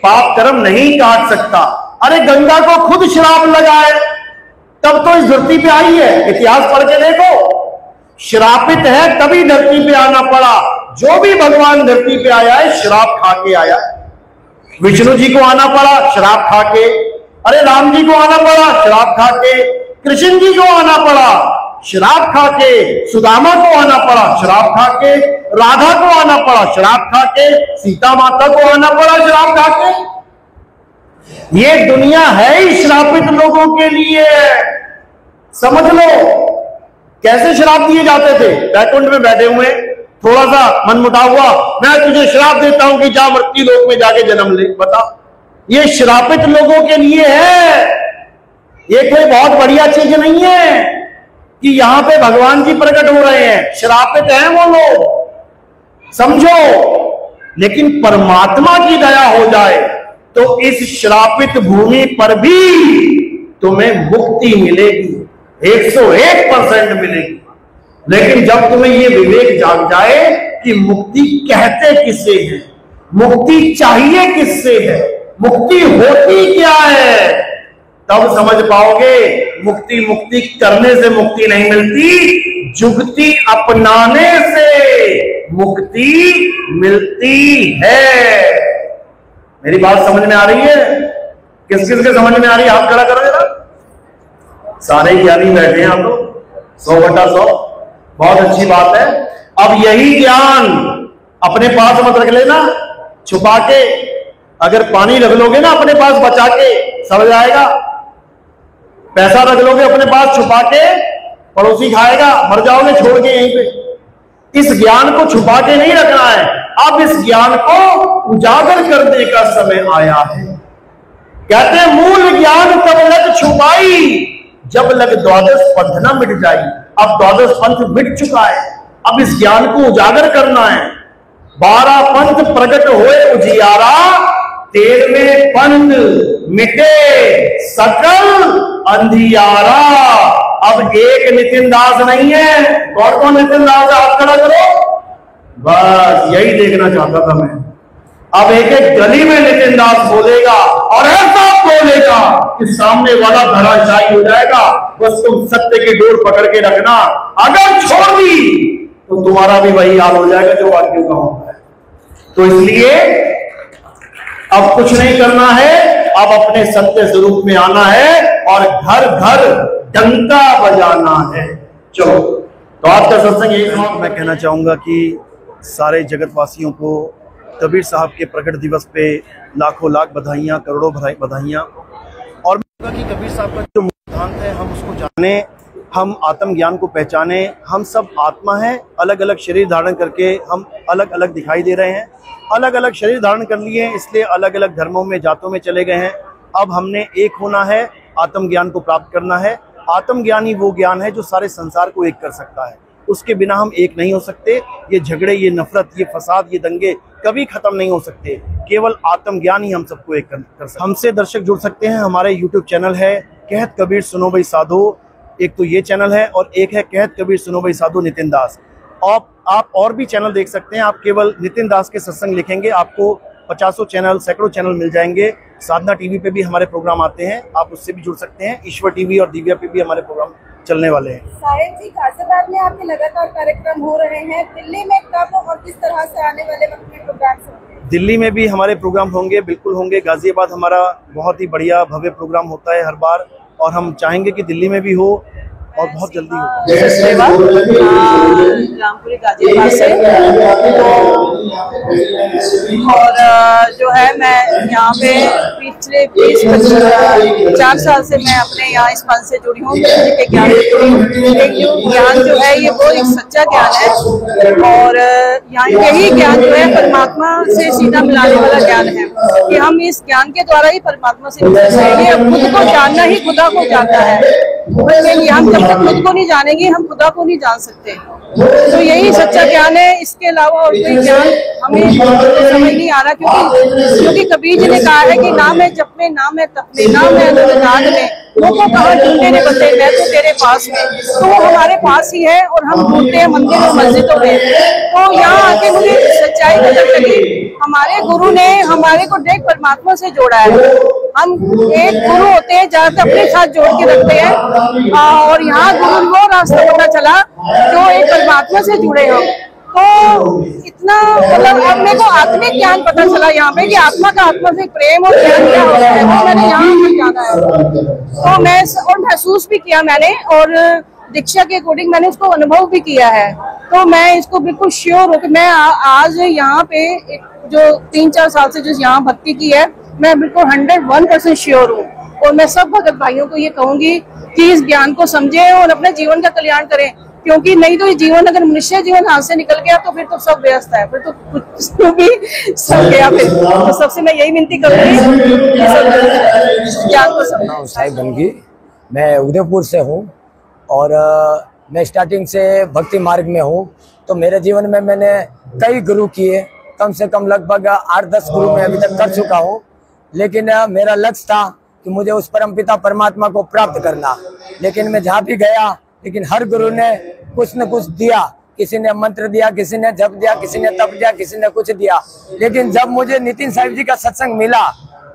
S3: पाप कर्म नहीं काट सकता। अरे गंगा को खुद श्राप लगा है, तब तो इस धरती पे आई है। इतिहास पढ़ के देखो, श्रापित है तभी धरती पे आना पड़ा। जो भी भगवान धरती पे आया है श्राप खा के आया है। विष्णु जी को आना पड़ा श्राप खा के, अरे राम जी को आना पड़ा श्राप खा के, कृष्ण जी को आना पड़ा श्राप खा के, सुदामा को आना पड़ा श्राप खा के, राधा को आना पड़ा श्राप खा के, सीता माता को आना पड़ा श्राप खा के। ये दुनिया है ही श्रापित लोगों के लिए। समझ लो कैसे श्राप दिए जाते थे। बैकुंठ में बैठे हुए, थोड़ा सा मनमुटाव हुआ, मैं तुझे श्राप देता हूं कि जा मृत्यु लोक में जाके जन्म ले। बता, ये श्रापित लोगों के लिए है। ये कोई बहुत बढ़िया चीज नहीं है कि यहां पे भगवान जी प्रकट हो रहे हैं। श्रापित हैं वो लोग, समझो। लेकिन परमात्मा की दया हो जाए तो इस श्रापित भूमि पर भी तुम्हें मुक्ति मिलेगी, 101% मिलेगी। लेकिन जब तुम्हें ये विवेक जाग जाए कि मुक्ति कहते किससे है, मुक्ति चाहिए किससे है, मुक्ति होती क्या है, तब समझ पाओगे मुक्ति मुक्ति करने से मुक्ति नहीं मिलती, जुगती अपनाने से मुक्ति मिलती है। मेरी बात समझ में आ रही है? किस किस के समझ में आ रही है? हाथ खड़ा करो जरा। सारे ज्ञानी बैठे हैं आप लोग, 100/100। बहुत अच्छी बात है। अब यही ज्ञान अपने पास मत रख लेना छुपा के। अगर पानी रख लोगे ना अपने पास बचा के, सड़ जाएगा। पैसा रख लोगे अपने पास छुपा के, पड़ोसी खाएगा, मर जाओगे छोड़ के यहीं पे। इस ज्ञान को छुपा के नहीं रखना है। अब इस ज्ञान को उजागर करने का समय आया है। कहते हैं मूल ज्ञान तब लग छुपाई, जब लग द्वादश पंथ न मिट जाई। अब द्वादश पंथ मिट चुका है, अब इस ज्ञान को उजागर करना है। 12 पंथ प्रकट हुए उजियारा, 13वें पंथ मिटे सकल अंधियारा। अब एक नितिन दास नहीं है। कौन कौन नितिन दास है? हाथ खड़ा करो। बस यही देखना चाहता था मैं। अब एक एक गली में नितिन दास बोलेगा और ऐसा बोलेगा कि सामने वाला धराशायी हो जाएगा। बस तुम सत्य की डोर पकड़ के रखना, अगर छोड़ दी तो तुम्हारा भी वही हाल हो जाएगा जो वाक्यों का होता है। तो इसलिए अब कुछ नहीं करना है, अब अपने सत्य स्वरूप में आना है और घर घर डंका बजाना है। चलो, तो आज का सत्संग यही था। मैं कहना चाहूंगा कि सारे जगतवासियों को कबीर साहब के प्रकट दिवस पे लाखों लाख बधाइयाँ, करोड़ों बधाइयाँ। और कि कबीर साहब का जो सिद्धांत है हम उसको जाने, हम आत्मज्ञान को पहचाने। हम सब आत्मा हैं, अलग अलग शरीर धारण करके हम अलग अलग दिखाई दे रहे हैं। अलग अलग शरीर धारण कर लिए हैं, इसलिए अलग अलग धर्मों में, जातों में चले गए हैं। अब हमने एक होना है, आत्मज्ञान को प्राप्त करना है। आत्मज्ञान ही वो ज्ञान है जो सारे संसार को एक कर सकता है। उसके बिना हम एक नहीं हो सकते। ये झगड़े, ये नफरत, ये फसाद, ये दंगे कभी खत्म नहीं हो सकते। केवल आत्मज्ञान ही हम सबको एक कर सकते। हमसे दर्शक जुड़ सकते हैं। हमारे YouTube चैनल है कहत कबीर सुनो भाई साधो। एक तो ये चैनल है और एक है कहत कबीर सुनो भाई साधो नितिन दास। आप और भी चैनल देख सकते हैं। आप केवल नितिन दास के सत्संग लिखेंगे, आपको 50 चैनल, सैकड़ों चैनल मिल जाएंगे। साधना टीवी पे भी हमारे प्रोग्राम आते हैं, आप उससे भी जुड़ सकते हैं। ईश्वर टीवी और दिव्या पे भी हमारे प्रोग्राम चलने वाले हैं।
S4: साहिब जी, गाजियाबाद में आपके लगातार कार्यक्रम हो रहे हैं। दिल्ली में कब और किस तरह से आने वाले वक्त में प्रोग्राम होंगे?
S3: दिल्ली में भी हमारे प्रोग्राम होंगे, बिल्कुल होंगे। गाजियाबाद हमारा बहुत ही बढ़िया भव्य प्रोग्राम होता है हर बार, और हम चाहेंगे कि दिल्ली में भी हो और बहुत जल्दी हो।
S4: रामपुरी गाजियाबाद से, और जो है मैं यहाँ पे पिछले 20-50 साल से मैं अपने यहाँ इस मन से जुड़ी हूँ, के ज्ञान से जुड़ी हूँ। ज्ञान जो है ये वो एक सच्चा ज्ञान है, और यहाँ यही ज्ञान जो है परमात्मा से सीधा मिलाने वाला ज्ञान है कि हम इस ज्ञान के द्वारा ही परमात्मा से मिल सकेंगे। खुद को जानना ही खुदा को जानना है। हम जब तक खुद को नहीं जानेंगे हम खुदा को नहीं जान सकते। तो यही सच्चा ज्ञान है। इसके अलावा और कोई ज्ञान हमें समझ नहीं आ रहा, क्योंकि कबीर जी ने कहा है कि ना मैं जप में, ना मैं तप में, ना मैं अनुराग में, वो कहा ढूंढने ने बते, मैं तो तेरे पास में। तो वो हमारे पास ही है और हम ढूंढते हैं मंदिर और मस्जिदों में। तो यहाँ आके मुझे सच्चाई नजर लगी। हमारे गुरु ने हमारे को डायरेक्ट परमात्मा से जोड़ा है। हम एक गुरु होते हैं जहाँ अपने साथ जोड़ के रखते हैं, और यहाँ गुरु वो रास्ता पता चला जो एक परमात्मा से जुड़े हम। तो इतना मतलब अब मेरे को आत्मिक ज्ञान पता चला यहाँ पे कि आत्मा का आत्मा से प्रेम और ज्ञान क्या होता है। तो मैंने यहाँ पर जाना है, तो मैं और महसूस भी किया मैंने, और दीक्षा के अकॉर्डिंग मैंने उसको अनुभव भी किया है। तो मैं इसको बिल्कुल श्योर हूँ कि मैं आज यहाँ पे जो 3-4 साल से जो यहाँ भक्ति की है, मैं बिल्कुल 101% श्योर हूँ। और मैं सब भगत भाइयों को ये कहूंगी कि इस ज्ञान को समझें और अपने जीवन का कल्याण करें, क्योंकि नहीं तो ये जीवन, अगर मनुष्य जीवन हाथ से निकल गया तो फिर तो सब व्यस्त है, फिर तो कुछ भी सब गया। फिर तो सबसे मैं यही विनती करूंगी कि सब ज्ञान को समझें।
S5: साहिब बनगी, मैं उदयपुर से हूँ और मैं स्टार्टिंग से भक्ति मार्ग में हूँ। तो मेरे जीवन में मैंने कई गुरु किए, कम से कम लगभग 8-10 गुरु मैं अभी तक कर चुका हूँ। लेकिन मेरा लक्ष्य था कि मुझे उस परमपिता परमात्मा को प्राप्त करना। लेकिन मैं जहाँ भी गया, लेकिन हर गुरु ने कुछ न कुछ दिया। किसी ने मंत्र दिया, किसी ने जप दिया, किसी ने तप दिया, किसी ने कुछ दिया। लेकिन जब मुझे नितिन साहिब जी का सत्संग मिला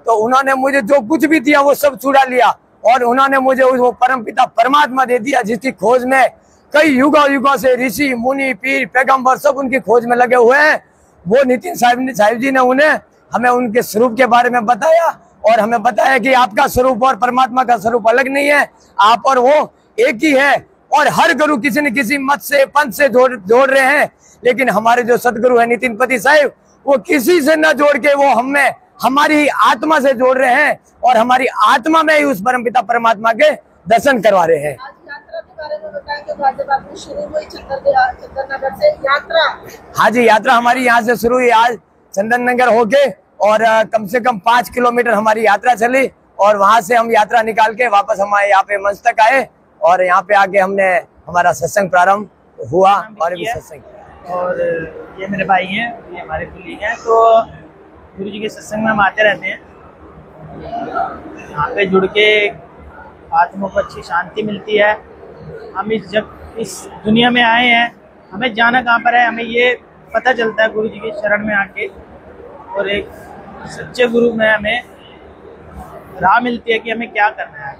S5: तो उन्होंने मुझे जो कुछ भी दिया वो सब चुरा लिया और उन्होंने मुझे वो परमपिता परमात्मा दे दिया, जिसकी खोज में कई युगों से ऋषि मुनि पीर पैगंबर सब उनकी खोज में लगे हुए हैं। वो नितिन साहिब जी ने हमें उनके स्वरूप के बारे में बताया और हमें बताया कि आपका स्वरूप और परमात्मा का स्वरूप अलग नहीं है, आप और वो एक ही है। और हर गुरु किसी न किसी मत से पंथ से जोड़ रहे हैं, लेकिन हमारे जो सदगुरु है नितिन पति साहिब, वो किसी से न जोड़ के वो हमें हमारी आत्मा से जोड़ रहे हैं और हमारी आत्मा में ही उस परमपिता परमात्मा के दर्शन करवा रहे हैं। हाँ जी, यात्रा हमारी यहाँ से शुरू हुई आज चंदन नगर होके और कम से कम 5 किलोमीटर हमारी यात्रा चली और वहाँ से हम यात्रा निकाल के वापस हमारे यहाँ पे मंच तक आए और यहाँ पे आके हमने हमारा सत्संग प्रारंभ हुआ और भी सत्संग।
S6: और ये मेरे भाई हैं, ये हमारे कुलीग हैं। तो गुरु जी के सत्संग में हम आते रहते हैं, यहाँ पे जुड़ के आत्मा को अच्छी शांति मिलती है। हम इस दुनिया में आए हैं, हमें जाना कहाँ पर है हमें ये पता चलता है गुरु जी के शरण में आके। और एक सच्चे गुरु में हमें राह मिलती है कि हमें क्या करना है।